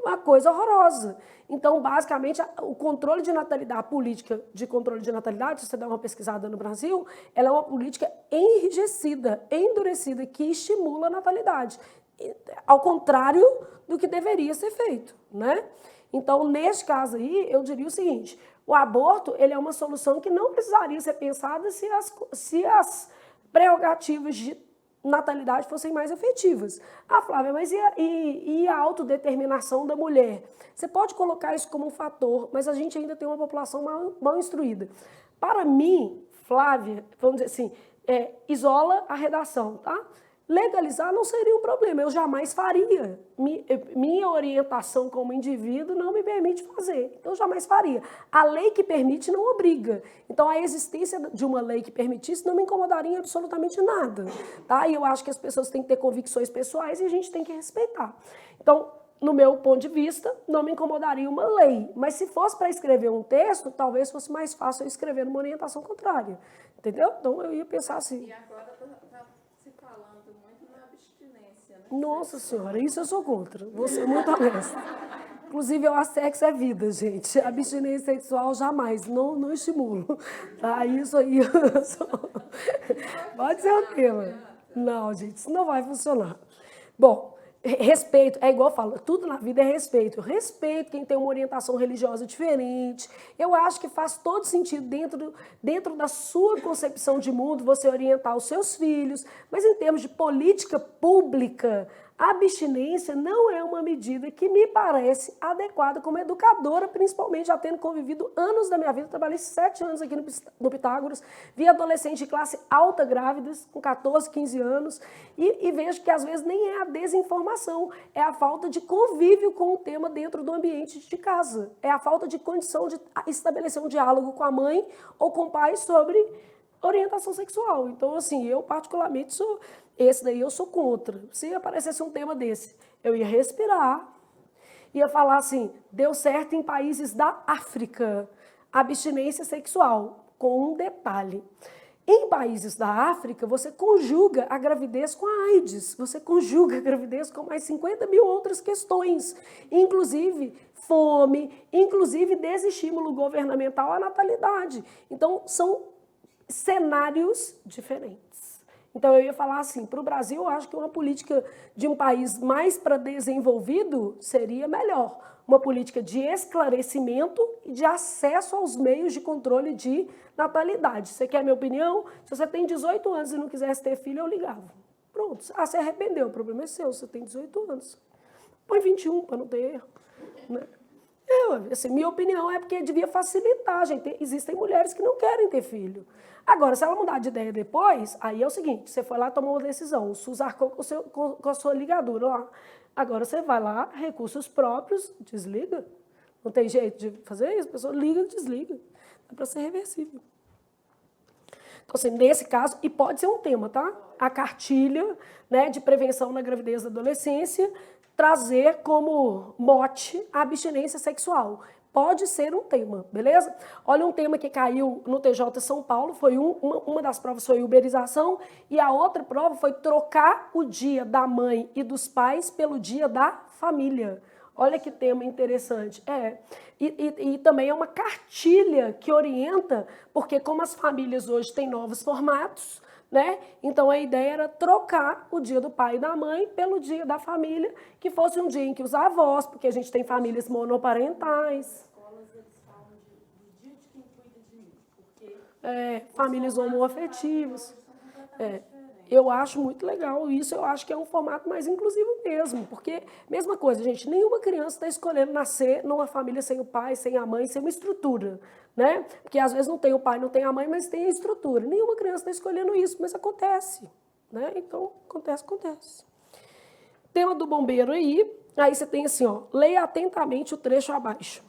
Speaker 1: Uma coisa horrorosa. Então, basicamente, o controle de natalidade, a política de controle de natalidade, se você der uma pesquisada no Brasil, ela é uma política enrijecida, endurecida, que estimula a natalidade. Ao contrário do que deveria ser feito, né? Então, neste caso aí, eu diria o seguinte, o aborto ele é uma solução que não precisaria ser pensada se as prerrogativas de natalidade fossem mais efetivas. Ah, Flávia, mas e a autodeterminação da mulher? Você pode colocar isso como um fator, mas a gente ainda tem uma população mal instruída. Para mim, Flávia, vamos dizer assim, isola a redação, tá? Legalizar não seria um problema, eu jamais faria. Minha orientação como indivíduo não me permite fazer, então eu jamais faria. A lei que permite não obriga. Então a existência de uma lei que permitisse não me incomodaria em absolutamente nada. Tá? E eu acho que as pessoas têm que ter convicções pessoais e a gente tem que respeitar. Então, no meu ponto de vista, não me incomodaria uma lei. Mas se fosse para escrever um texto, talvez fosse mais fácil eu escrever numa orientação contrária. Entendeu? Então eu ia pensar assim.
Speaker 2: E agora está se falando muito na abstinência, né?
Speaker 1: Nossa Senhora, isso eu sou contra. Vou ser muito honesta. Inclusive, eu acho que sexo é vida, gente. Abstinência sexual jamais, não estimulo. Tá? Isso aí eu sou... Pode ser o tema. Não, gente, isso não vai funcionar. Bom, respeito, é igual eu falo, tudo na vida é respeito. Respeito quem tem uma orientação religiosa diferente. Eu acho que faz todo sentido dentro da sua concepção de mundo você orientar os seus filhos, mas em termos de política pública, a abstinência não é uma medida que me parece adequada como educadora, principalmente já tendo convivido anos da minha vida. Trabalhei 7 anos aqui no Pitágoras, vi adolescentes de classe alta grávidas, com 14, 15 anos, e vejo que às vezes nem é a desinformação, é a falta de convívio com o tema dentro do ambiente de casa. É a falta de condição de estabelecer um diálogo com a mãe ou com o pai sobre orientação sexual. Então, assim, eu particularmente sou... Esse daí eu sou contra. Se aparecesse um tema desse, eu ia respirar, ia falar assim, deu certo em países da África, abstinência sexual, com um detalhe. Em países da África, você conjuga a gravidez com a AIDS, você conjuga a gravidez com mais 50 mil outras questões, inclusive fome, inclusive desestímulo governamental à natalidade. Então, são cenários diferentes. Então, eu ia falar assim, para o Brasil, eu acho que uma política de um país mais para desenvolvido seria melhor. Uma política de esclarecimento e de acesso aos meios de controle de natalidade. Você quer a minha opinião? Se você tem 18 anos e não quisesse ter filho, eu ligava. Pronto. Ah, você arrependeu, o problema é seu, você tem 18 anos. Põe 21 para não ter erro. Né? Assim, minha opinião é porque devia facilitar, gente. Existem mulheres que não querem ter filho. Agora, se ela mudar de ideia depois, aí é o seguinte, você foi lá, tomou uma decisão, o SUS arcou com a sua ligadura lá. Agora você vai lá, recursos próprios, desliga. Não tem jeito de fazer isso? A pessoa liga e desliga. Dá para ser reversível. Então, assim, nesse caso, e pode ser um tema, tá? A cartilha, né, de prevenção na gravidez da adolescência, trazer como mote a abstinência sexual. Pode ser um tema, beleza? Olha um tema que caiu no TJ São Paulo, foi uma das provas foi uberização, e a outra prova foi trocar o dia da mãe e dos pais pelo dia da família. Olha que tema interessante. E também é uma cartilha que orienta, porque como as famílias hoje têm novos formatos, né? Então a ideia era trocar o dia do pai e da mãe pelo dia da família, que fosse um dia em que os avós, porque a gente tem famílias monoparentais.
Speaker 2: Nas escolas eles falam do dia de quem cuida de mim, porque
Speaker 1: Famílias homoafetivas. Eu acho muito legal isso, eu acho que é um formato mais inclusivo mesmo, porque, mesma coisa, gente, nenhuma criança está escolhendo nascer numa família sem o pai, sem a mãe, sem uma estrutura, né? Porque às vezes não tem o pai, não tem a mãe, mas tem a estrutura. Nenhuma criança está escolhendo isso, mas acontece, né? Então, acontece. Tema do bombeiro aí você tem assim, ó, leia atentamente o trecho abaixo.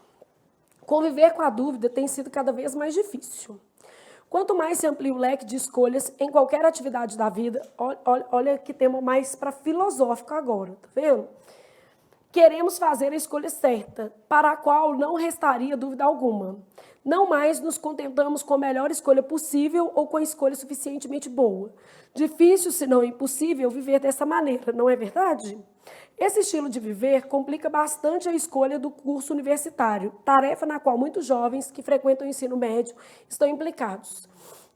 Speaker 1: Conviver com a dúvida tem sido cada vez mais difícil. Quanto mais se amplia o leque de escolhas em qualquer atividade da vida, olha que tema mais para filosófico agora, tá vendo? Queremos fazer a escolha certa, para a qual não restaria dúvida alguma. Não mais nos contentamos com a melhor escolha possível ou com a escolha suficientemente boa. Difícil, se não impossível, viver dessa maneira, não é verdade? Esse estilo de viver complica bastante a escolha do curso universitário, tarefa na qual muitos jovens que frequentam o ensino médio estão implicados.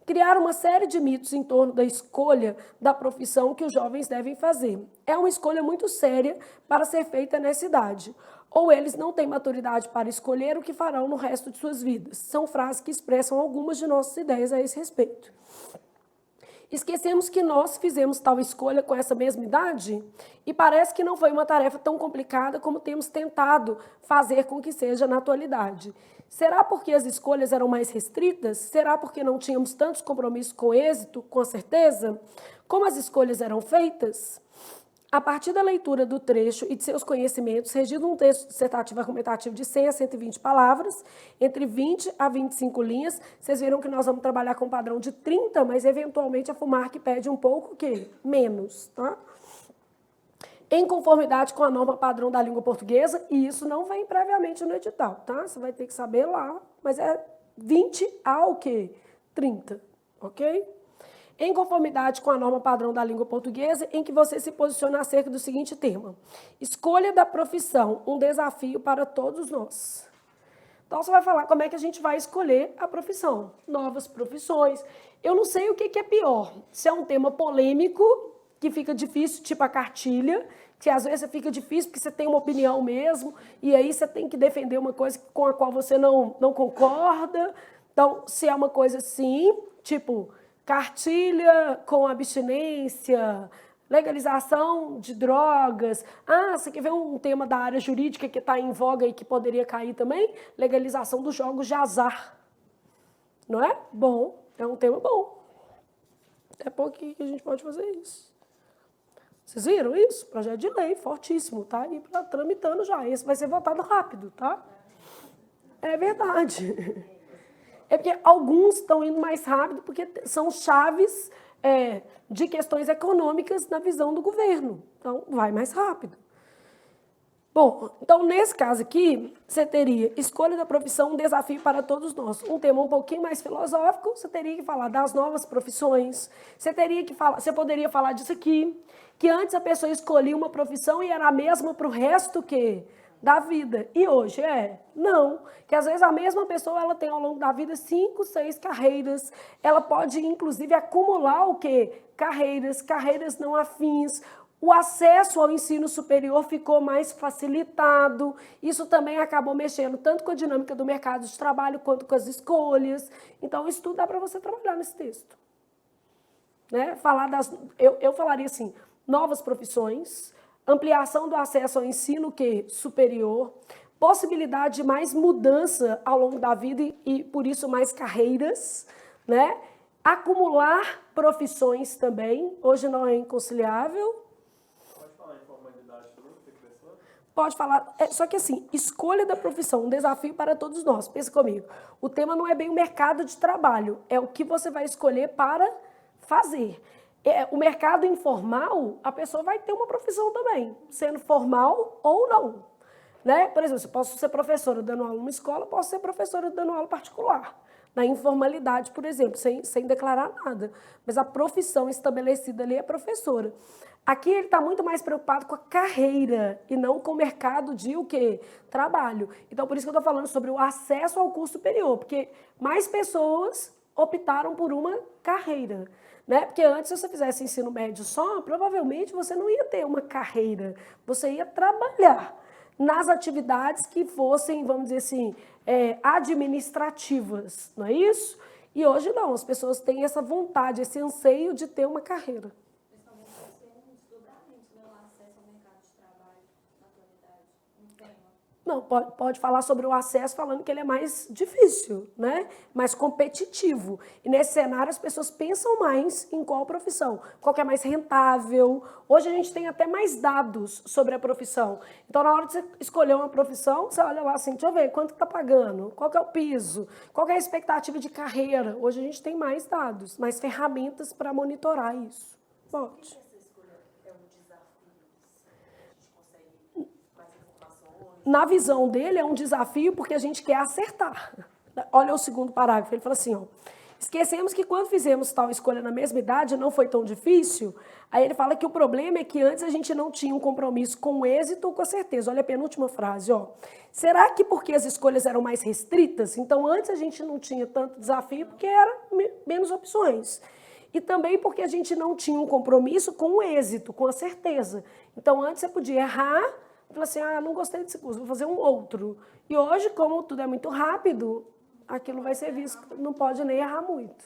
Speaker 1: Criar uma série de mitos em torno da escolha da profissão que os jovens devem fazer. É uma escolha muito séria para ser feita nessa idade. Ou eles não têm maturidade para escolher o que farão no resto de suas vidas. São frases que expressam algumas de nossas ideias a esse respeito. Esquecemos que nós fizemos tal escolha com essa mesma idade e parece que não foi uma tarefa tão complicada como temos tentado fazer com que seja na atualidade. Será porque as escolhas eram mais restritas? Será porque não tínhamos tantos compromissos com êxito, com certeza? Como as escolhas eram feitas? A partir da leitura do trecho e de seus conhecimentos, regido um texto dissertativo argumentativo de 100 a 120 palavras, entre 20 a 25 linhas, vocês viram que nós vamos trabalhar com um padrão de 30, mas eventualmente a FUMARC pede um pouco menos, tá? Em conformidade com a norma padrão da língua portuguesa, e isso não vem previamente no edital, tá? Você vai ter que saber lá, mas é 20 ao 30, ok? Em conformidade com a norma padrão da língua portuguesa, em que você se posiciona acerca do seguinte tema: escolha da profissão, um desafio para todos nós. Então, você vai falar como é que a gente vai escolher a profissão, novas profissões. Eu não sei o que é pior, se é um tema polêmico, que fica difícil, tipo a cartilha, que às vezes fica difícil porque você tem uma opinião mesmo, e aí você tem que defender uma coisa com a qual você não concorda. Então, se é uma coisa assim, tipo cartilha com abstinência, legalização de drogas. Você quer ver um tema da área jurídica que está em voga e que poderia cair também? Legalização dos jogos de azar. Não é? Bom, é um tema bom. Até pouco que a gente pode fazer isso. Vocês viram isso? Projeto de lei, fortíssimo, tá? E tramitando já. Esse vai ser votado rápido, tá? É verdade. É porque alguns estão indo mais rápido porque são chaves de questões econômicas na visão do governo. Então, vai mais rápido. Bom, então, nesse caso aqui, você teria escolha da profissão, um desafio para todos nós. Um tema um pouquinho mais filosófico, você teria que falar das novas profissões, você poderia falar disso aqui, que antes a pessoa escolhia uma profissão e era a mesma para o resto da vida. E hoje não. Que às vezes a mesma pessoa ela tem ao longo da vida 5, 6 carreiras. Ela pode, inclusive, acumular carreiras não afins. O acesso ao ensino superior ficou mais facilitado. Isso também acabou mexendo tanto com a dinâmica do mercado de trabalho quanto com as escolhas. Então, isso tudo dá para você trabalhar nesse texto. Né? Eu falaria assim, novas profissões, ampliação do acesso ao ensino superior, possibilidade de mais mudança ao longo da vida e por isso, mais carreiras, né? Acumular profissões também, hoje não é inconciliável.
Speaker 3: Pode falar em formalidade também,
Speaker 1: Pode falar, só que assim, escolha da profissão, um desafio para todos nós. Pensa comigo, o tema não é bem o mercado de trabalho, é o que você vai escolher para fazer. O mercado informal, a pessoa vai ter uma profissão também, sendo formal ou não. Né? Por exemplo, eu posso ser professora dando aula numa escola, posso ser professora dando aula particular. Na informalidade, por exemplo, sem declarar nada. Mas a profissão estabelecida ali é professora. Aqui ele está muito mais preocupado com a carreira e não com o mercado de o quê? Trabalho. Então, por isso que eu estou falando sobre o acesso ao curso superior, porque mais pessoas optaram por uma carreira. Né? Porque antes, se você fizesse ensino médio só, provavelmente você não ia ter uma carreira, você ia trabalhar nas atividades que fossem, vamos dizer assim, administrativas, não é isso? E hoje não, as pessoas têm essa vontade, esse anseio de ter uma carreira.
Speaker 2: Principalmente por ser um desdobramento, né? O acesso ao mercado de trabalho na atualidade. Um tema.
Speaker 1: Não, pode falar sobre o acesso falando que ele é mais difícil, né? Mais competitivo. E nesse cenário as pessoas pensam mais em qual profissão, qual que é mais rentável. Hoje a gente tem até mais dados sobre a profissão. Então, na hora de você escolher uma profissão, você olha lá assim, deixa eu ver, quanto está pagando, qual que é o piso, qual que é a expectativa de carreira. Hoje a gente tem mais dados, mais ferramentas para monitorar isso. Pode. Na visão dele, é um desafio porque a gente quer acertar. Olha o segundo parágrafo, ele fala assim, ó, esquecemos que quando fizemos tal escolha na mesma idade não foi tão difícil. Aí ele fala que o problema é que antes a gente não tinha um compromisso com o êxito ou com a certeza. Olha a penúltima frase, ó. Será que porque as escolhas eram mais restritas? Então antes a gente não tinha tanto desafio porque eram menos opções. E também porque a gente não tinha um compromisso com o êxito, com a certeza. Então antes você podia errar, falar assim, não gostei desse curso, vou fazer um outro. E hoje, como tudo é muito rápido, aquilo vai ser visto, não pode nem errar muito.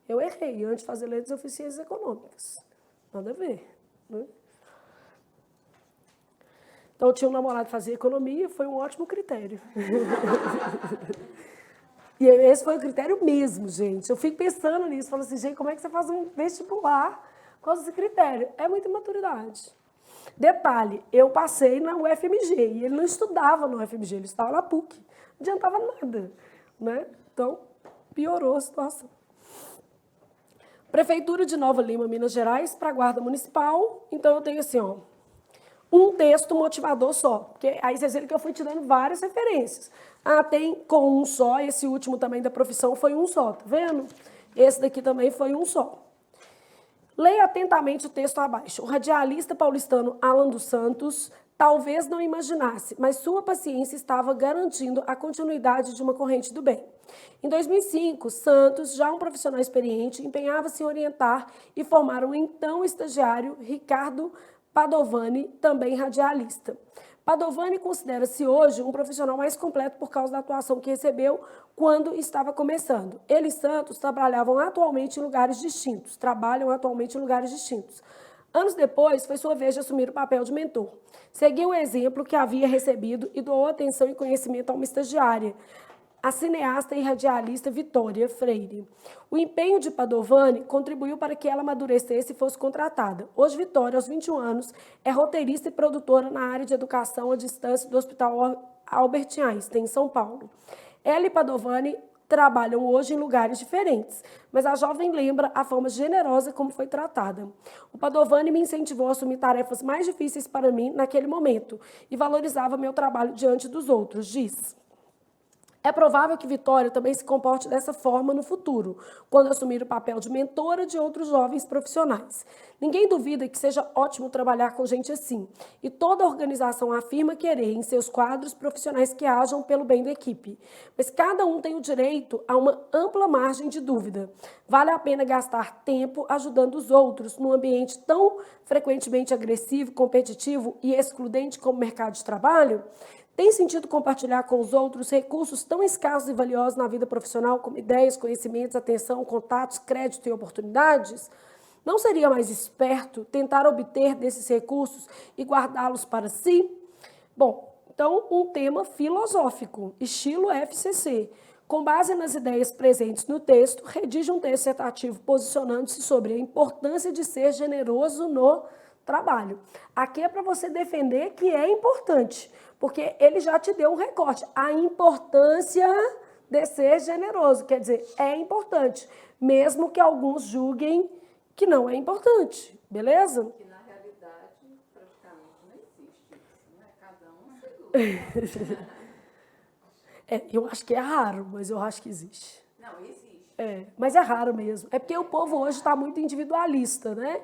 Speaker 1: Eu errei antes de fazer letras eu fiz ciências econômicas. Nada a ver. Né? Então, eu tinha um namorado que fazia economia, foi um ótimo critério. E esse foi o critério mesmo, gente. Eu fico pensando nisso, falo assim, gente, como é que você faz um vestibular com esse critério? É muita maturidade. Detalhe, eu passei na UFMG e ele não estudava na UFMG, ele estava na PUC. Não adiantava nada, né? Então, piorou a situação. Prefeitura de Nova Lima, Minas Gerais, para a Guarda Municipal. Então, eu tenho assim, ó, um texto motivador só. Porque aí vocês viram que eu fui te dando várias referências. Tem com um só, esse último também da profissão foi um só, tá vendo? Esse daqui também foi um só. Leia atentamente o texto abaixo. O radialista paulistano Alan dos Santos talvez não imaginasse, mas sua paciência estava garantindo a continuidade de uma corrente do bem. Em 2005, Santos, já um profissional experiente, empenhava-se em orientar e formar o então estagiário Ricardo Padovani, também radialista. Padovani considera-se hoje um profissional mais completo por causa da atuação que recebeu quando estava começando. Ele e Santos trabalham atualmente em lugares distintos. Anos depois, foi sua vez de assumir o papel de mentor. Seguiu o exemplo que havia recebido e doou atenção e conhecimento a uma estagiária, a cineasta e radialista Vitória Freire. O empenho de Padovani contribuiu para que ela amadurecesse e fosse contratada. Hoje, Vitória, aos 21 anos, é roteirista e produtora na área de educação à distância do Hospital Albert Einstein, em São Paulo. Ela e Padovani trabalham hoje em lugares diferentes, mas a jovem lembra a forma generosa como foi tratada. O Padovani me incentivou a assumir tarefas mais difíceis para mim naquele momento e valorizava meu trabalho diante dos outros, diz. É provável que Vitória também se comporte dessa forma no futuro, quando assumir o papel de mentora de outros jovens profissionais. Ninguém duvida que seja ótimo trabalhar com gente assim, e toda organização afirma querer em seus quadros profissionais que ajam pelo bem da equipe. Mas cada um tem o direito a uma ampla margem de dúvida. Vale a pena gastar tempo ajudando os outros num ambiente tão frequentemente agressivo, competitivo e excludente como o mercado de trabalho? Tem sentido compartilhar com os outros recursos tão escassos e valiosos na vida profissional como ideias, conhecimentos, atenção, contatos, crédito e oportunidades? Não seria mais esperto tentar obter desses recursos e guardá-los para si? Bom, então um tema filosófico, estilo FCC. Com base nas ideias presentes no texto, redige um texto dissertativo posicionando-se sobre a importância de ser generoso no trabalho. Aqui é para você defender que é importante, porque ele já te deu um recorte. A importância de ser generoso, quer dizer, é importante, mesmo que alguns julguem que não é importante, beleza?
Speaker 3: Que na realidade praticamente não existe isso, né? Cada um segura.
Speaker 1: Eu acho que é raro, mas eu acho que existe.
Speaker 3: Não, existe.
Speaker 1: Mas é raro mesmo. É porque o povo hoje está muito individualista, né?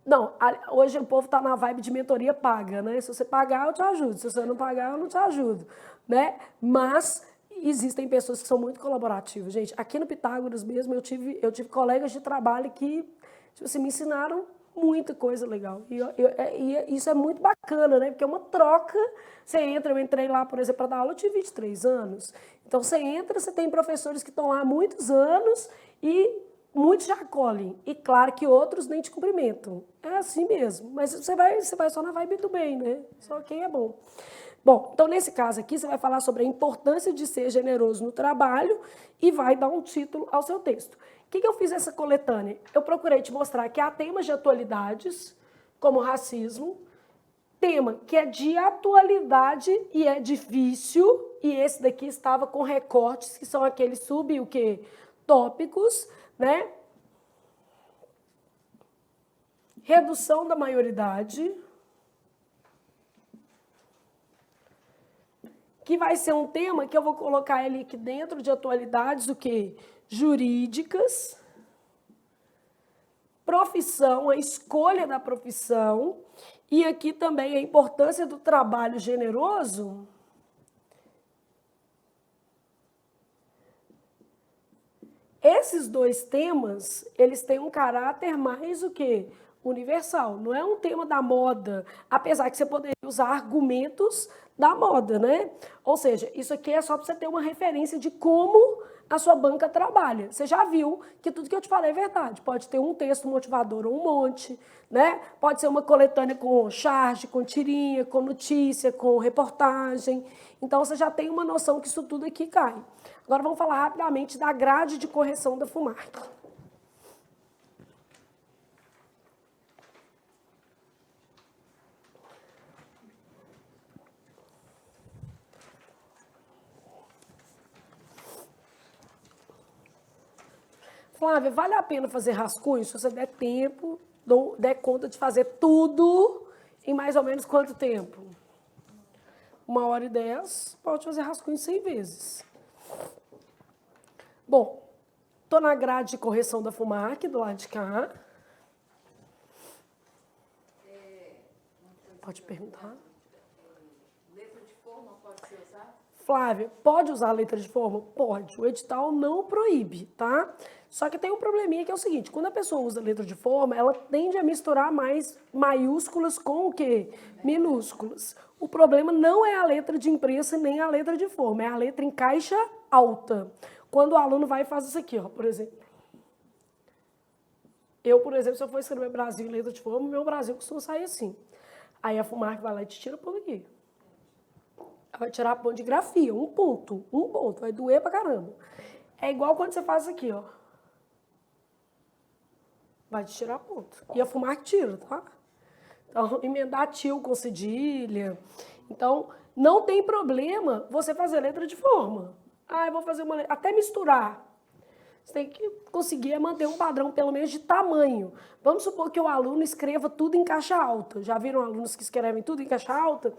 Speaker 1: Não, hoje o povo está na vibe de mentoria paga, né? Se você pagar, eu te ajudo. Se você não pagar, eu não te ajudo, né? Mas existem pessoas que são muito colaborativas, gente. Aqui no Pitágoras mesmo, eu tive colegas de trabalho que, tipo assim, me ensinaram muita coisa legal. E isso é muito bacana, né? Porque é uma troca. Você entra, eu entrei lá, por exemplo, para dar aula, eu tive 23 anos. Então, você entra, você tem professores que estão lá há muitos anos e muitos já acolhem. E claro que outros nem te cumprimentam. É assim mesmo. Mas você vai só na vibe do bem, né? Só quem é bom. Bom, então nesse caso aqui, você vai falar sobre a importância de ser generoso no trabalho e vai dar um título ao seu texto. O que eu fiz essa coletânea? Eu procurei te mostrar que há temas de atualidades, como racismo, tema que é de atualidade e é difícil, e esse daqui estava com recortes, que são aqueles tópicos, né? Redução da maioridade, que vai ser um tema que eu vou colocar ele aqui dentro de atualidades, o quê? Jurídicas, profissão, a escolha da profissão, e aqui também a importância do trabalho generoso. Esses dois temas, eles têm um caráter mais o quê? Universal. Não é um tema da moda, apesar que você poderia usar argumentos da moda, né? Ou seja, isso aqui é só para você ter uma referência de como a sua banca trabalha. Você já viu que tudo que eu te falei é verdade. Pode ter um texto motivador ou um monte, né? Pode ser uma coletânea com charge, com tirinha, com notícia, com reportagem. Então, você já tem uma noção que isso tudo aqui cai. Agora, vamos falar rapidamente da grade de correção da FUMARC. Flávia, vale a pena fazer rascunho se você der tempo, der conta de fazer tudo em mais ou menos quanto tempo? 1h10, pode fazer rascunho 100 vezes. Bom, estou na grade de correção da FUMARC, do lado de cá. Pode perguntar.
Speaker 3: Letra de forma pode ser usada?
Speaker 1: Flávia, pode usar a letra de forma? Pode. O edital não proíbe, tá? Só que tem um probleminha que é o seguinte, quando a pessoa usa letra de forma, ela tende a misturar mais maiúsculas com o quê? Minúsculas. O problema não é a letra de imprensa nem a letra de forma, é a letra em caixa alta. Quando o aluno vai e faz isso aqui, ó, por exemplo. Eu, por exemplo, se eu for escrever Brasil em letra de forma, meu Brasil costuma sair assim. Aí a FUMARC vai lá e te tira por aqui. Ela vai tirar ponto de grafia, um ponto, vai doer pra caramba. É igual quando você faz isso aqui, ó. Vai te tirar ponto. E a FUMARC tira, tá? Então, emendar tio com cedilha. Então, não tem problema você fazer letra de forma. Ah, eu vou fazer uma letra. Até misturar. Você tem que conseguir manter um padrão, pelo menos, de tamanho. Vamos supor que o aluno escreva tudo em caixa alta. Já viram alunos que escrevem tudo em caixa alta?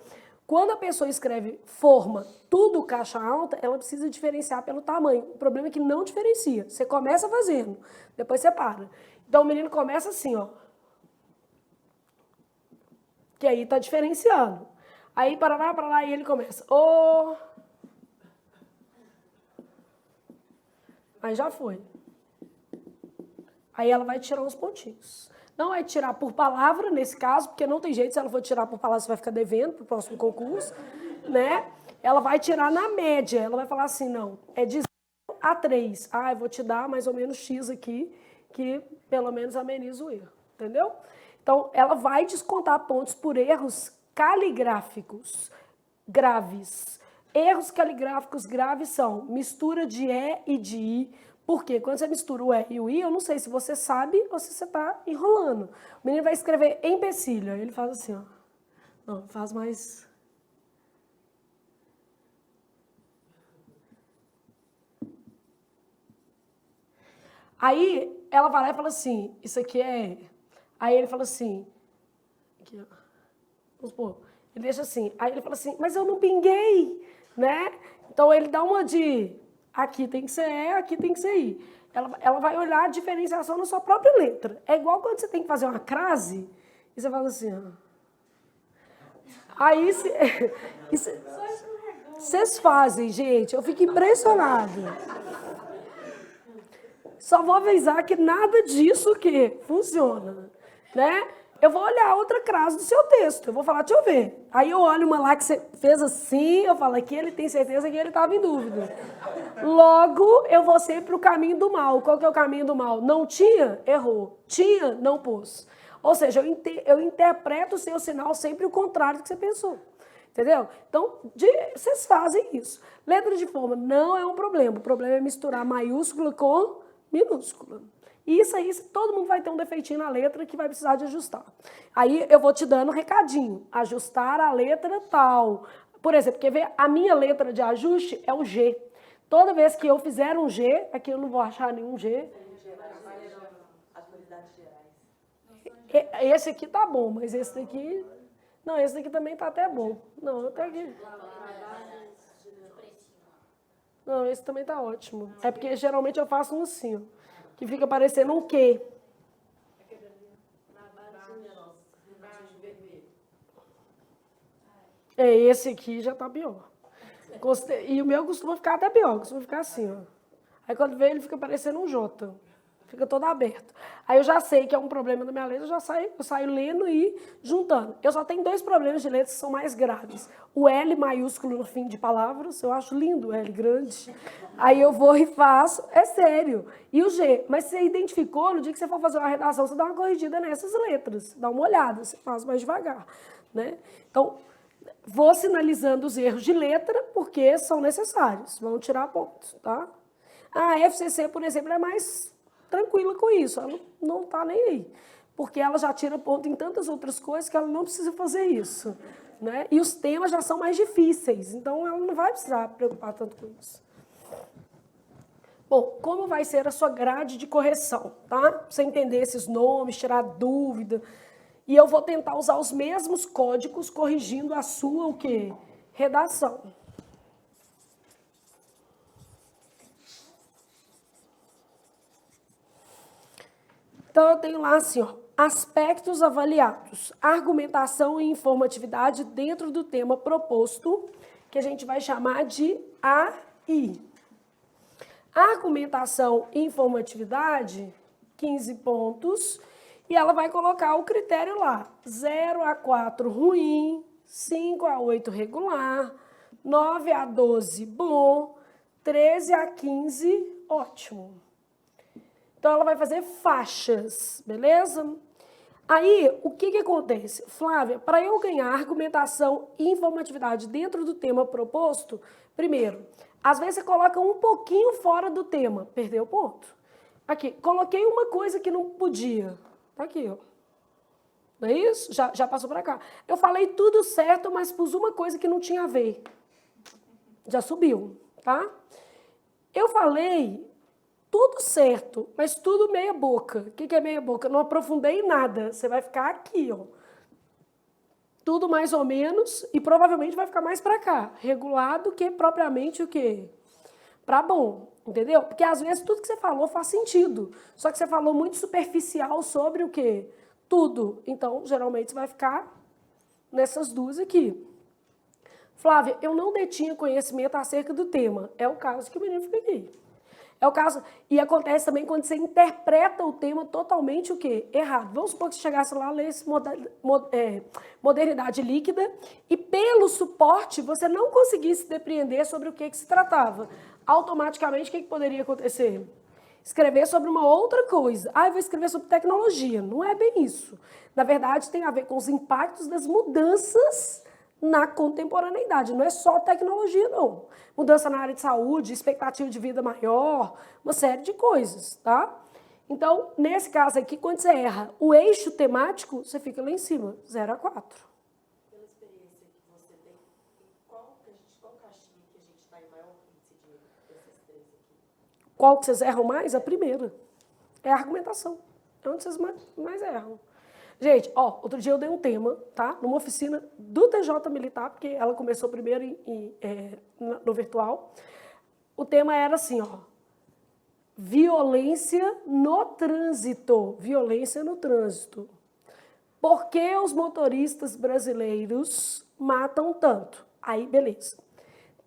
Speaker 1: Quando a pessoa escreve forma, tudo caixa alta, ela precisa diferenciar pelo tamanho. O problema é que não diferencia. Você começa fazendo, depois você para. Então, o menino começa assim, ó. Que aí tá diferenciando. Aí, para lá, e ele começa. Ô. Aí já foi. Aí ela vai tirar uns pontinhos. Não vai tirar por palavra, nesse caso, porque não tem jeito, se ela for tirar por palavra, você vai ficar devendo para o próximo concurso, né? Ela vai tirar na média, ela vai falar assim, não, é de 0 a 3. Ah, eu vou te dar mais ou menos X aqui, que pelo menos ameniza o erro, entendeu? Então, ela vai descontar pontos por erros caligráficos graves. Erros caligráficos graves são mistura de E e de I, Por quê? Quando você mistura o R e o I, eu não sei se você sabe ou se você está enrolando. O menino vai escrever empecilho, aí ele faz assim, ó. Não, faz mais... Aí ela vai lá e fala assim, isso aqui é... Aí ele fala assim, aqui, ó. Vamos supor, ele deixa assim, aí ele fala assim, mas eu não pinguei, né? Então ele dá uma de, aqui tem que ser E, aqui tem que ser I. Ela vai olhar a diferenciação na sua própria letra. É igual quando você tem que fazer uma crase, e você fala assim, ó. Aí vocês fazem, gente, eu fico impressionada. Só vou avisar que nada disso que funciona, né? Eu vou olhar outra crase do seu texto, eu vou falar, deixa eu ver. Aí eu olho uma lá que você fez assim, eu falo, aqui ele tem certeza que ele estava em dúvida. Logo, eu vou sempre para o caminho do mal. Qual que é o caminho do mal? Não tinha? Errou. Tinha? Não pôs. Ou seja, eu interpreto o seu sinal sempre o contrário do que você pensou. Entendeu? Então, vocês fazem isso. Letra de forma não é um problema. O problema é misturar maiúscula com minúscula. E isso aí, todo mundo vai ter um defeitinho na letra que vai precisar de ajustar. Aí eu vou te dando um recadinho. Ajustar a letra tal. Por exemplo, quer ver? A minha letra de ajuste é o G. Toda vez que eu fizer um G, aqui eu não vou achar nenhum G.
Speaker 2: As qualidades gerais.
Speaker 1: Esse aqui tá bom, mas esse daqui... Não, esse daqui também tá até bom. Não, eu tenho aqui... Não, esse também tá ótimo. É porque geralmente eu faço um assim, ó, que fica parecendo um quê. Esse aqui já tá pior. E o meu costuma ficar até pior, costuma ficar assim, ó. Aí quando vê ele fica parecendo um J. Fica todo aberto. Aí eu já sei que é um problema da minha letra, eu saio lendo e juntando. Eu só tenho 2 problemas de letras que são mais graves. O L maiúsculo no fim de palavras, eu acho lindo o L grande. Aí eu vou e faço, é sério. E o G, mas você identificou, no dia que você for fazer uma redação, você dá uma corrigida nessas letras, dá uma olhada, você faz mais devagar, né? Então, vou sinalizando os erros de letra, porque são necessários, vão tirar pontos, tá? A FCC, por exemplo, é mais tranquila com isso, ela não está nem aí, porque ela já tira ponto em tantas outras coisas que ela não precisa fazer isso, né? E os temas já são mais difíceis, então ela não vai precisar preocupar tanto com isso. Bom, como vai ser a sua grade de correção, tá? Pra você entender esses nomes, tirar dúvida, e eu vou tentar usar os mesmos códigos corrigindo a sua, o quê? Redação. Então, eu tenho lá assim, ó, aspectos avaliados, argumentação e informatividade dentro do tema proposto, que a gente vai chamar de AI. Argumentação e informatividade, 15 pontos, e ela vai colocar o critério lá, 0 a 4 ruim, 5 a 8 regular, 9 a 12 bom, 13 a 15 ótimo. Então, ela vai fazer faixas, beleza? Aí, o que acontece? Flávia, para eu ganhar argumentação e informatividade dentro do tema proposto, primeiro, às vezes você coloca um pouquinho fora do tema, perdeu o ponto. Aqui, coloquei uma coisa que não podia. Tá aqui, ó. Não é isso? Já passou para cá. Eu falei tudo certo, mas pus uma coisa que não tinha a ver. Já subiu, tá? Eu falei tudo certo, mas tudo meia boca. O que é meia boca? Não aprofundei em nada. Você vai ficar aqui, ó. Tudo mais ou menos e provavelmente vai ficar mais para cá. Regulado que propriamente o quê? Para bom, entendeu? Porque às vezes tudo que você falou faz sentido. Só que você falou muito superficial sobre o quê? Tudo. Então, geralmente, você vai ficar nessas duas aqui. Flávia, eu não detinha conhecimento acerca do tema. É o caso que o menino fica aqui. É o caso, e acontece também quando você interpreta o tema totalmente o quê? Errado. Vamos supor que você chegasse lá, lesse modernidade líquida e pelo suporte você não conseguisse depreender sobre o que se tratava. Automaticamente, o que poderia acontecer? Escrever sobre uma outra coisa. Ah, eu vou escrever sobre tecnologia. Não é bem isso. Na verdade, tem a ver com os impactos das mudanças na contemporaneidade. Não é só tecnologia, não. Mudança na área de saúde, expectativa de vida maior, uma série de coisas, tá? Então, nesse caso aqui, quando você erra o eixo temático, você fica lá em cima, 0 a 4.
Speaker 2: Pela experiência que você tem, qual caixinha que a gente está em maior índice dessas três aqui?
Speaker 1: Qual que vocês erram mais? A primeira. É a argumentação. É onde vocês mais erram. Gente, ó, outro dia eu dei um tema, tá? Numa oficina do TJ Militar, porque ela começou primeiro no virtual. O tema era assim, ó. Violência no trânsito. Violência no trânsito. Por que os motoristas brasileiros matam tanto? Aí, beleza.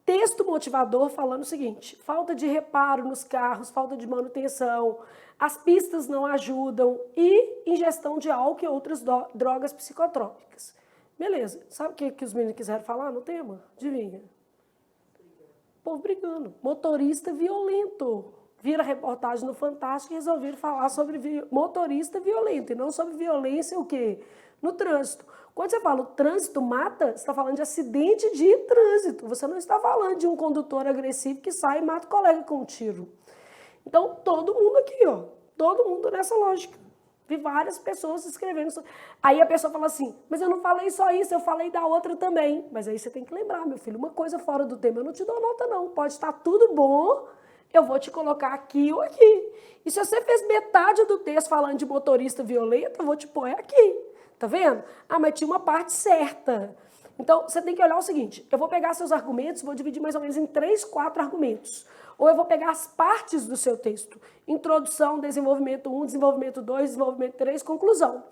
Speaker 1: Texto motivador falando o seguinte: falta de reparo nos carros, falta de manutenção, as pistas não ajudam e ingestão de álcool e outras drogas psicotrópicas. Beleza. Sabe o que os meninos quiseram falar no tema? Adivinha? O povo brigando. Motorista violento. Vira reportagem no Fantástico e resolveram falar sobre motorista violento e não sobre violência o quê? No trânsito. Quando você fala o trânsito mata, você está falando de acidente de trânsito. Você não está falando de um condutor agressivo que sai e mata o colega com um tiro. Então, todo mundo aqui, ó. Todo mundo nessa lógica. Vi várias pessoas escrevendo. Aí a pessoa fala assim, mas eu não falei só isso, eu falei da outra também. Mas aí você tem que lembrar, meu filho, uma coisa fora do tema, eu não te dou nota não. Pode estar tudo bom, eu vou te colocar aqui ou aqui. E se você fez metade do texto falando de motorista violento, eu vou te pôr aqui. Tá vendo? Ah, mas tinha uma parte certa. Então, você tem que olhar o seguinte, eu vou pegar seus argumentos, vou dividir mais ou menos em 3, 4 argumentos. Ou eu vou pegar as partes do seu texto. Introdução, desenvolvimento 1, desenvolvimento 2, desenvolvimento 3, conclusão.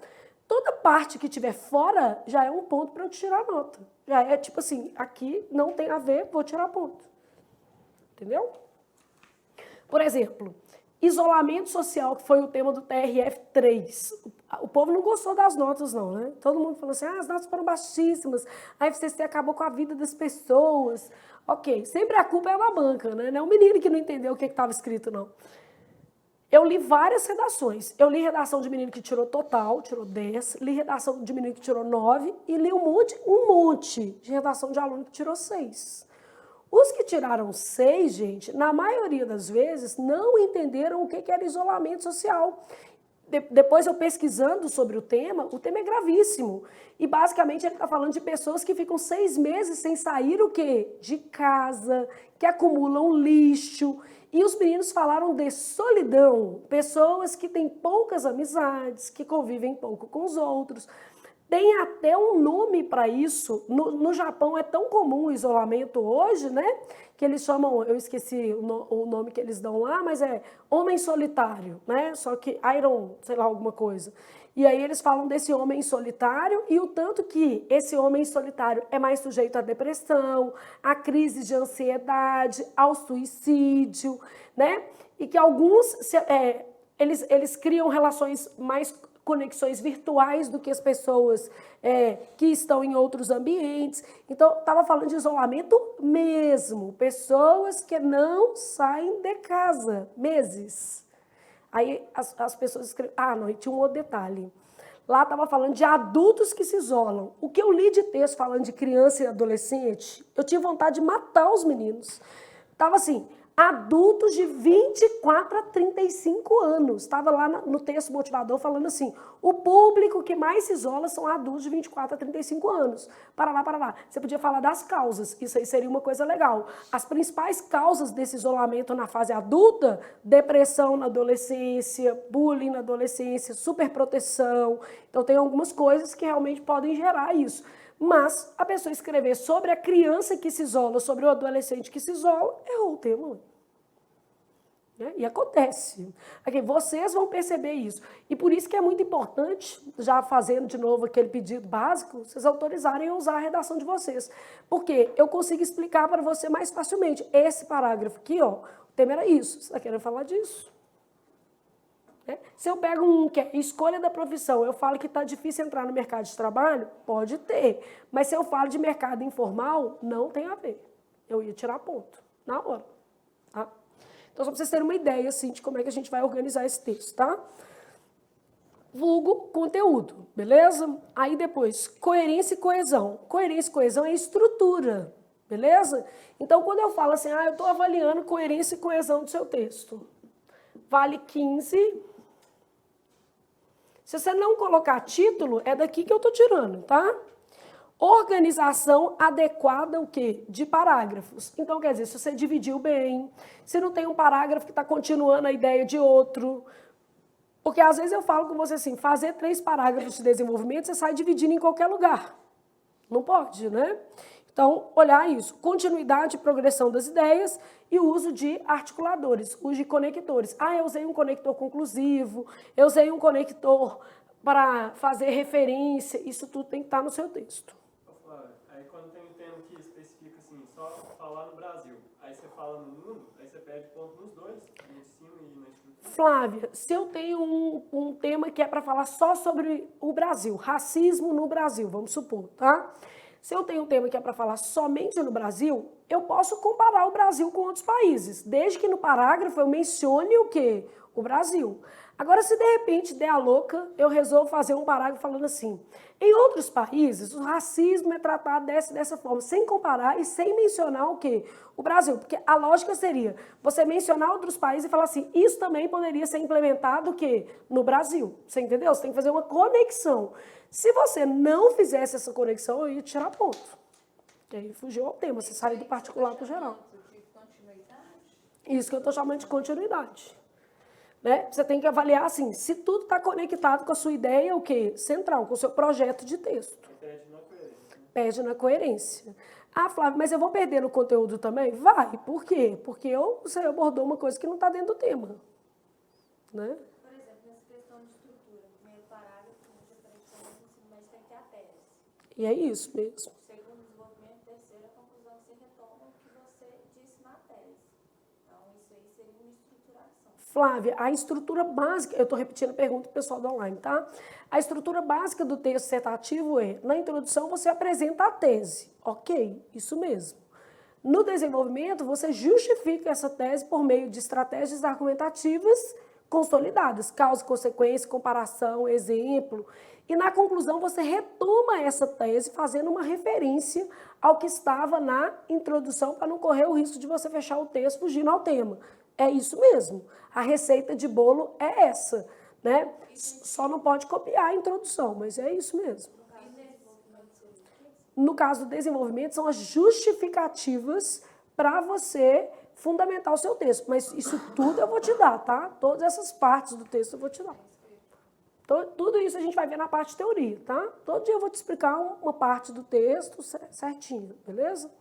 Speaker 1: Toda parte que tiver fora já é um ponto para eu te tirar nota. Já é tipo assim, aqui não tem a ver, vou tirar ponto. Entendeu? Por exemplo, isolamento social, que foi o tema do TRF3. O povo não gostou das notas, não, né? Todo mundo falou assim, as notas foram baixíssimas, a FCC acabou com a vida das pessoas. Ok, sempre a culpa é da banca, né? Não é o menino que não entendeu o que estava escrito, não. Eu li várias redações. Eu li redação de menino que tirou total, tirou 10, li redação de menino que tirou 9 e li um monte de redação de aluno que tirou 6. Os que tiraram 6, gente, na maioria das vezes, não entenderam o que era isolamento social. Depois eu pesquisando sobre o tema é gravíssimo. E basicamente ele está falando de pessoas que ficam 6 meses sem sair o quê? De casa, que acumulam lixo. E os meninos falaram de solidão, pessoas que têm poucas amizades, que convivem pouco com os outros. Tem até um nome para isso. No Japão é tão comum o isolamento hoje, né? Que eles chamam, eu esqueci o nome que eles dão lá, mas é homem solitário, né? Só que Iron, sei lá, alguma coisa. E aí eles falam desse homem solitário e o tanto que esse homem solitário é mais sujeito à depressão, a crises de ansiedade, ao suicídio, né? E que alguns, eles criam relações mais conexões virtuais do que as pessoas que estão em outros ambientes. Então, estava falando de isolamento mesmo. Pessoas que não saem de casa, meses. Aí as pessoas escrevem... Ah, não, e tinha um outro detalhe. Lá estava falando de adultos que se isolam. O que eu li de texto falando de criança e adolescente, eu tinha vontade de matar os meninos. Estava assim... Adultos de 24 a 35 anos. Estava lá no texto motivador falando assim, o público que mais se isola são adultos de 24 a 35 anos. Para lá. Você podia falar das causas, isso aí seria uma coisa legal. As principais causas desse isolamento na fase adulta, depressão na adolescência, bullying na adolescência, superproteção. Então tem algumas coisas que realmente podem gerar isso. Mas a pessoa escrever sobre a criança que se isola, sobre o adolescente que se isola, errou o tema. E acontece. Aqui, vocês vão perceber isso. E por isso que é muito importante, já fazendo de novo aquele pedido básico, vocês autorizarem a usar a redação de vocês. Porque eu consigo explicar para você mais facilmente. Esse parágrafo aqui, ó, o tema era isso. Você está querendo falar disso? Se eu pego um que é escolha da profissão, eu falo que está difícil entrar no mercado de trabalho, pode ter. Mas se eu falo de mercado informal, não tem a ver. Eu ia tirar ponto, na hora. Tá? Então, só para vocês terem uma ideia assim, de como é que a gente vai organizar esse texto, tá? vulgo conteúdo, beleza? Aí depois, coerência e coesão. Coerência e coesão é estrutura, beleza? Então, quando eu falo assim, eu estou avaliando coerência e coesão do seu texto, vale 15. Se você não colocar título, é daqui que eu estou tirando, tá? Organização adequada, o quê? De parágrafos. Então, quer dizer, se você dividiu bem, se não tem um parágrafo que está continuando a ideia de outro. Porque às vezes eu falo com você assim, fazer 3 parágrafos de desenvolvimento, você sai dividindo em qualquer lugar. Não pode, né? Então, olhar isso. Continuidade e progressão das ideias e o uso de articuladores, uso de conectores. Eu usei um conector conclusivo, eu usei um conector para fazer referência. Isso tudo tem que estar no seu texto.
Speaker 4: Flávia, aí quando tem um tema que especifica assim, só falar no Brasil, aí você fala no mundo, aí você pede ponto nos dois, no ensino e na estrutura.
Speaker 1: Flávia, se eu tenho um tema que é para falar só sobre o Brasil, racismo no Brasil, vamos supor, tá? Se eu tenho um tema que é para falar somente no Brasil, eu posso comparar o Brasil com outros países, desde que no parágrafo eu mencione o quê? O Brasil. Agora, se de repente der a louca, eu resolvo fazer um parágrafo falando assim, em outros países, o racismo é tratado dessa forma, sem comparar e sem mencionar o quê? O Brasil. Porque a lógica seria você mencionar outros países e falar assim, isso também poderia ser implementado o quê? No Brasil. Você entendeu? Você tem que fazer uma conexão. Se você não fizesse essa conexão, eu ia tirar ponto. E aí fugiu ao tema, você sai do particular para o geral. Isso que eu estou chamando de continuidade. Né? Você tem que avaliar assim, se tudo está conectado com a sua ideia, o quê? Central, com o seu projeto de texto.
Speaker 4: Perde na coerência.
Speaker 1: Perde na coerência. Flávia, mas eu vou perder no conteúdo também? Vai. Por quê? Porque você abordou uma coisa que não está dentro do tema. Né?
Speaker 2: Por exemplo, nessa questão de estrutura, no primeiro parágrafo, você mas tem que ter a tese.
Speaker 1: E é isso mesmo.
Speaker 2: Segundo desenvolvimento, terceiro, a conclusão, você retoma o que você disse na tese. Então, isso aí seria uma estruturação.
Speaker 1: Flávia, a estrutura básica, eu estou repetindo a pergunta para o pessoal do online, tá? A estrutura básica do texto dissertativo é, na introdução você apresenta a tese. Ok, isso mesmo. No desenvolvimento, você justifica essa tese por meio de estratégias argumentativas consolidadas, causa, consequência, comparação, exemplo. E na conclusão, você retoma essa tese fazendo uma referência ao que estava na introdução para não correr o risco de você fechar o texto fugindo ao tema. É isso mesmo. A receita de bolo é essa, né? Só não pode copiar a introdução, mas é isso mesmo. No caso do desenvolvimento, são as justificativas para você fundamentar o seu texto. Mas isso tudo eu vou te dar, tá? Todas essas partes do texto eu vou te dar. Tudo isso a gente vai ver na parte de teoria, tá? Todo dia eu vou te explicar uma parte do texto certinho, beleza?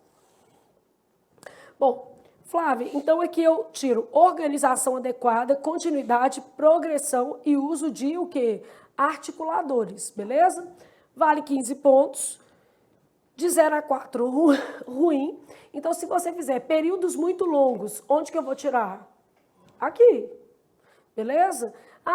Speaker 1: Bom, Flávia, então aqui eu tiro organização adequada, continuidade, progressão e uso de o quê? Articuladores, beleza? Vale 15 pontos. De 0 a 4, ruim. Então, se você fizer períodos muito longos, onde que eu vou tirar? Aqui. Beleza?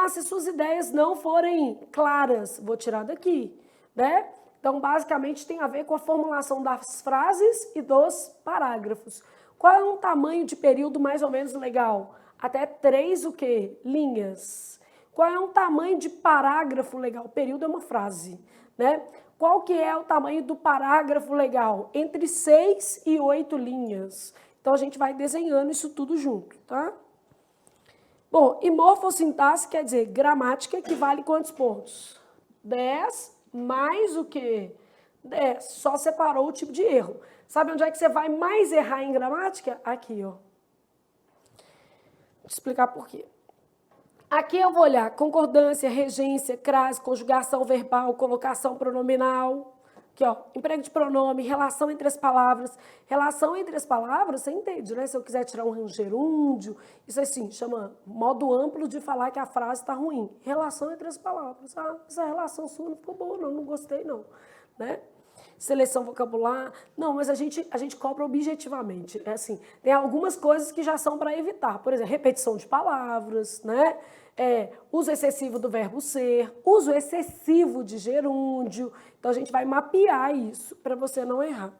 Speaker 1: Se suas ideias não forem claras, vou tirar daqui, né? Então, basicamente, tem a ver com a formulação das frases e dos parágrafos. Qual é um tamanho de período mais ou menos legal? Até 3 o quê? Linhas. Qual é um tamanho de parágrafo legal? Período é uma frase, né? Qual que é o tamanho do parágrafo legal? Entre 6 e 8 linhas. Então, a gente vai desenhando isso tudo junto, tá? Bom, e morfossintaxe quer dizer gramática, que vale quantos pontos? 10 mais o quê? 10. Só separou o tipo de erro. Sabe onde é que você vai mais errar em gramática? Aqui, ó. Vou te explicar por quê. Aqui eu vou olhar concordância, regência, crase, conjugação verbal, colocação pronominal. Aqui, ó, emprego de pronome, relação entre as palavras. Relação entre as palavras, você entende, né? Se eu quiser tirar um gerúndio, isso assim, chama modo amplo de falar que a frase está ruim. Relação entre as palavras. Essa relação sua não ficou boa, não gostei, não. Né? Seleção vocabular. Não, mas a gente cobra objetivamente. É assim, tem algumas coisas que já são para evitar. Por exemplo, repetição de palavras, né? Uso excessivo do verbo ser, uso excessivo de gerúndio. Então, a gente vai mapear isso para você não errar.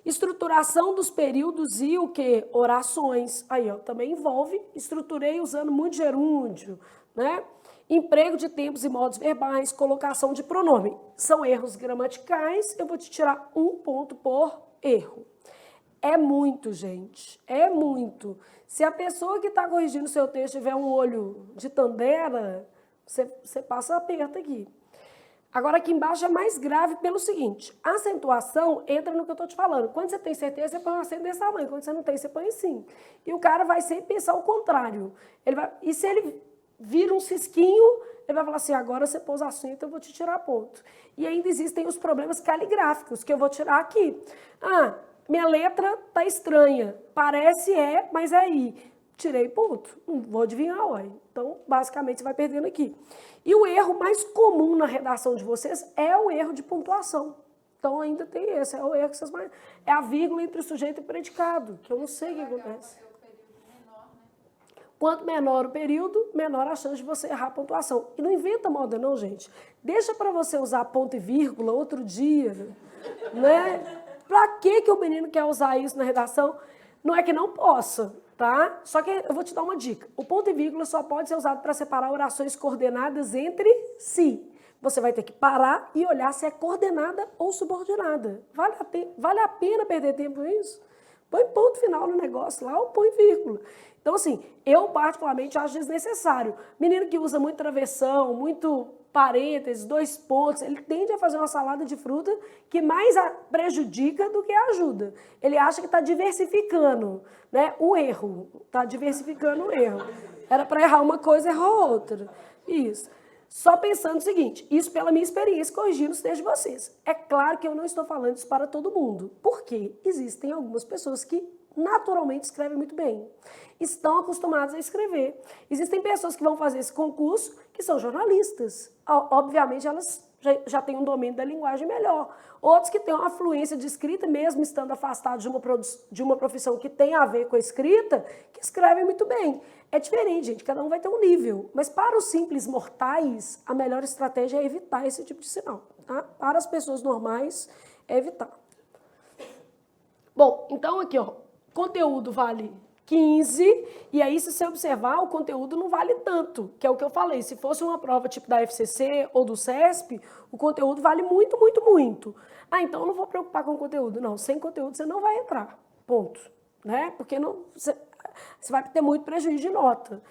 Speaker 1: Estruturação dos períodos e o quê? Orações. Aí, ó, também envolve, estruturei usando muito gerúndio, né? Emprego de tempos e modos verbais, colocação de pronome. São erros gramaticais, eu vou te tirar 1 ponto por erro. É muito, gente, é muito. Se a pessoa que está corrigindo o seu texto tiver um olho de tandera, você passa aperto aqui. Agora, aqui embaixo é mais grave pelo seguinte, a acentuação entra no que eu estou te falando. Quando você tem certeza, você põe um acento desse tamanho. Quando você não tem, você põe assim. E o cara vai sempre pensar o contrário. E se ele vira um cisquinho, ele vai falar assim, agora você pôs acento, eu vou te tirar ponto. E ainda existem os problemas caligráficos, que eu vou tirar aqui. Ah, minha letra tá estranha. Parece mas é I. Tirei ponto. Não vou adivinhar, ué. Então, basicamente, você vai perdendo aqui. E o erro mais comum na redação de vocês é o erro de pontuação. Então, ainda tem esse. É o erro que vocês mais... É a vírgula entre o sujeito e o predicado, que eu não sei o que acontece. Quanto menor o período, menor a chance de você errar a pontuação. E não inventa moda, não, gente. Deixa para você usar ponto e vírgula outro dia, né? Para que o menino quer usar isso na redação? Não é que não possa, tá? Só que eu vou te dar uma dica. O ponto e vírgula só pode ser usado para separar orações coordenadas entre si. Você vai ter que parar e olhar se é coordenada ou subordinada. Vale a pena perder tempo nisso? Põe ponto final no negócio lá ou põe vírgula. Então, assim, eu particularmente acho desnecessário. Menino que usa muito travessão, muito parênteses, 2 pontos, ele tende a fazer uma salada de fruta que mais prejudica do que ajuda. Ele acha que está diversificando, né, o erro. Está diversificando o erro. Era para errar uma coisa, errou outra. Isso. Só pensando o seguinte, isso pela minha experiência corrigindo os textos de vocês. É claro que eu não estou falando isso para todo mundo. Porque existem algumas pessoas que naturalmente escrevem muito bem. Estão acostumadas a escrever. Existem pessoas que vão fazer esse concurso que são jornalistas. Obviamente, elas já têm um domínio da linguagem melhor. Outros que têm uma fluência de escrita, mesmo estando afastados de uma profissão que tem a ver com a escrita, que escrevem muito bem. É diferente, gente. Cada um vai ter um nível. Mas para os simples mortais, a melhor estratégia é evitar esse tipo de sinal. Tá? Para as pessoas normais, é evitar. Bom, então aqui, ó, conteúdo vale 15, e aí se você observar, o conteúdo não vale tanto, que é o que eu falei. Se fosse uma prova tipo da FCC ou do CESP, o conteúdo vale muito, muito, muito. Ah, então eu não vou preocupar com o conteúdo. Não, sem conteúdo você não vai entrar, ponto. Né? Porque você vai ter muito prejuízo de nota.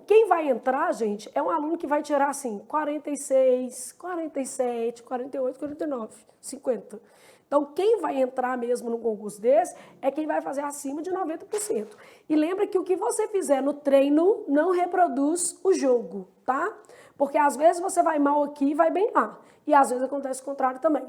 Speaker 1: Quem vai entrar, gente, é um aluno que vai tirar, assim, 46, 47, 48, 49, 50. Então, quem vai entrar mesmo num concurso desse é quem vai fazer acima de 90%. E lembra que o que você fizer no treino não reproduz o jogo, tá? Porque às vezes você vai mal aqui e vai bem lá. E às vezes acontece o contrário também.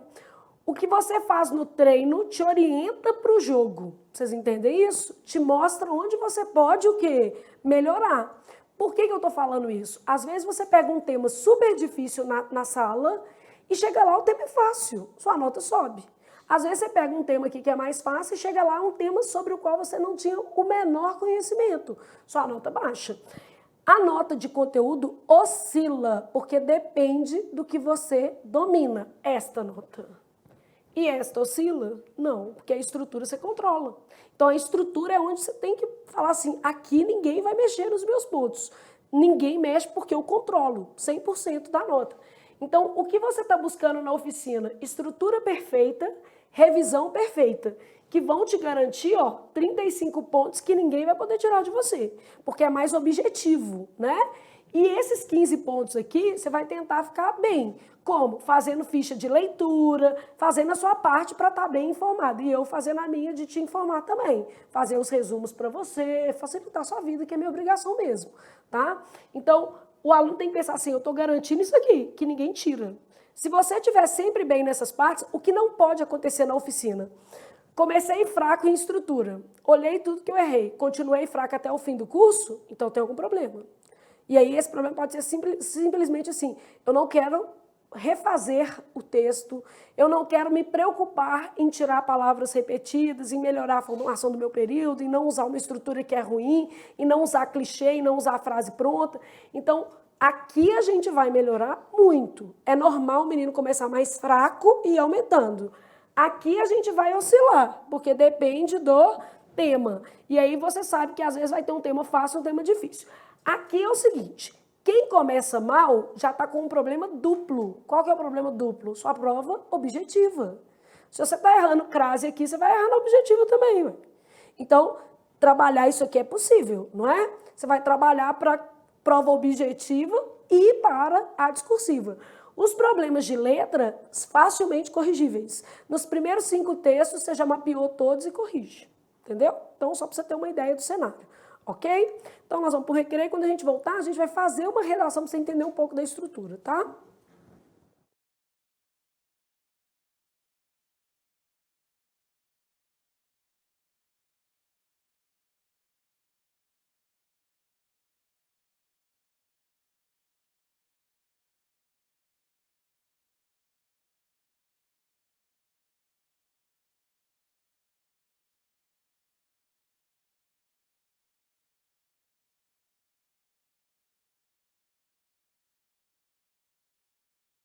Speaker 1: O que você faz no treino te orienta para o jogo. Vocês entendem isso? Te mostra onde você pode o quê? Melhorar. Por que eu estou falando isso? Às vezes você pega um tema super difícil na sala e chega lá, o tema é fácil, sua nota sobe. Às vezes você pega um tema aqui que é mais fácil e chega lá um tema sobre o qual você não tinha o menor conhecimento, sua nota baixa. A nota de conteúdo oscila, porque depende do que você domina, esta nota. E esta oscila? Não, porque a estrutura você controla. Então, a estrutura é onde você tem que falar assim, aqui ninguém vai mexer nos meus pontos. Ninguém mexe porque eu controlo 100% da nota. Então, o que você está buscando na oficina? Estrutura perfeita, revisão perfeita, que vão te garantir, ó, 35 pontos que ninguém vai poder tirar de você, porque é mais objetivo, né? E esses 15 pontos aqui, você vai tentar ficar bem. Como? Fazendo ficha de leitura, fazendo a sua parte para estar bem informado. E eu fazendo a minha de te informar também. Fazer os resumos para você, facilitar a sua vida, que é minha obrigação mesmo, tá? Então, o aluno tem que pensar assim, eu estou garantindo isso aqui, que ninguém tira. Se você estiver sempre bem nessas partes, o que não pode acontecer na oficina? Comecei fraco em estrutura, olhei tudo que eu errei, continuei fraco até o fim do curso, então tem algum problema. E aí esse problema pode ser simplesmente assim, eu não quero refazer o texto, eu não quero me preocupar em tirar palavras repetidas, em melhorar a formulação do meu período, em não usar uma estrutura que é ruim, em não usar clichê, em não usar a frase pronta. Então, aqui a gente vai melhorar muito. É normal o menino começar mais fraco e ir aumentando. Aqui a gente vai oscilar, porque depende do tema. E aí você sabe que às vezes vai ter um tema fácil e um tema difícil. Aqui é o seguinte, Quem começa mal já está com um problema duplo. Qual que é o problema duplo? Sua prova objetiva. Se você está errando crase aqui, você vai errar na objetiva também. Ué. Então, trabalhar isso aqui é possível, não é? Você vai trabalhar para prova objetiva e para a discursiva. Os problemas de letra, facilmente corrigíveis. Nos primeiros 5 textos, você já mapeou todos e corrige. Entendeu? Então, só para você ter uma ideia do cenário. Ok? Então, nós vamos para o recreio. Quando a gente voltar, a gente vai fazer uma redação para você entender um pouco da estrutura, tá?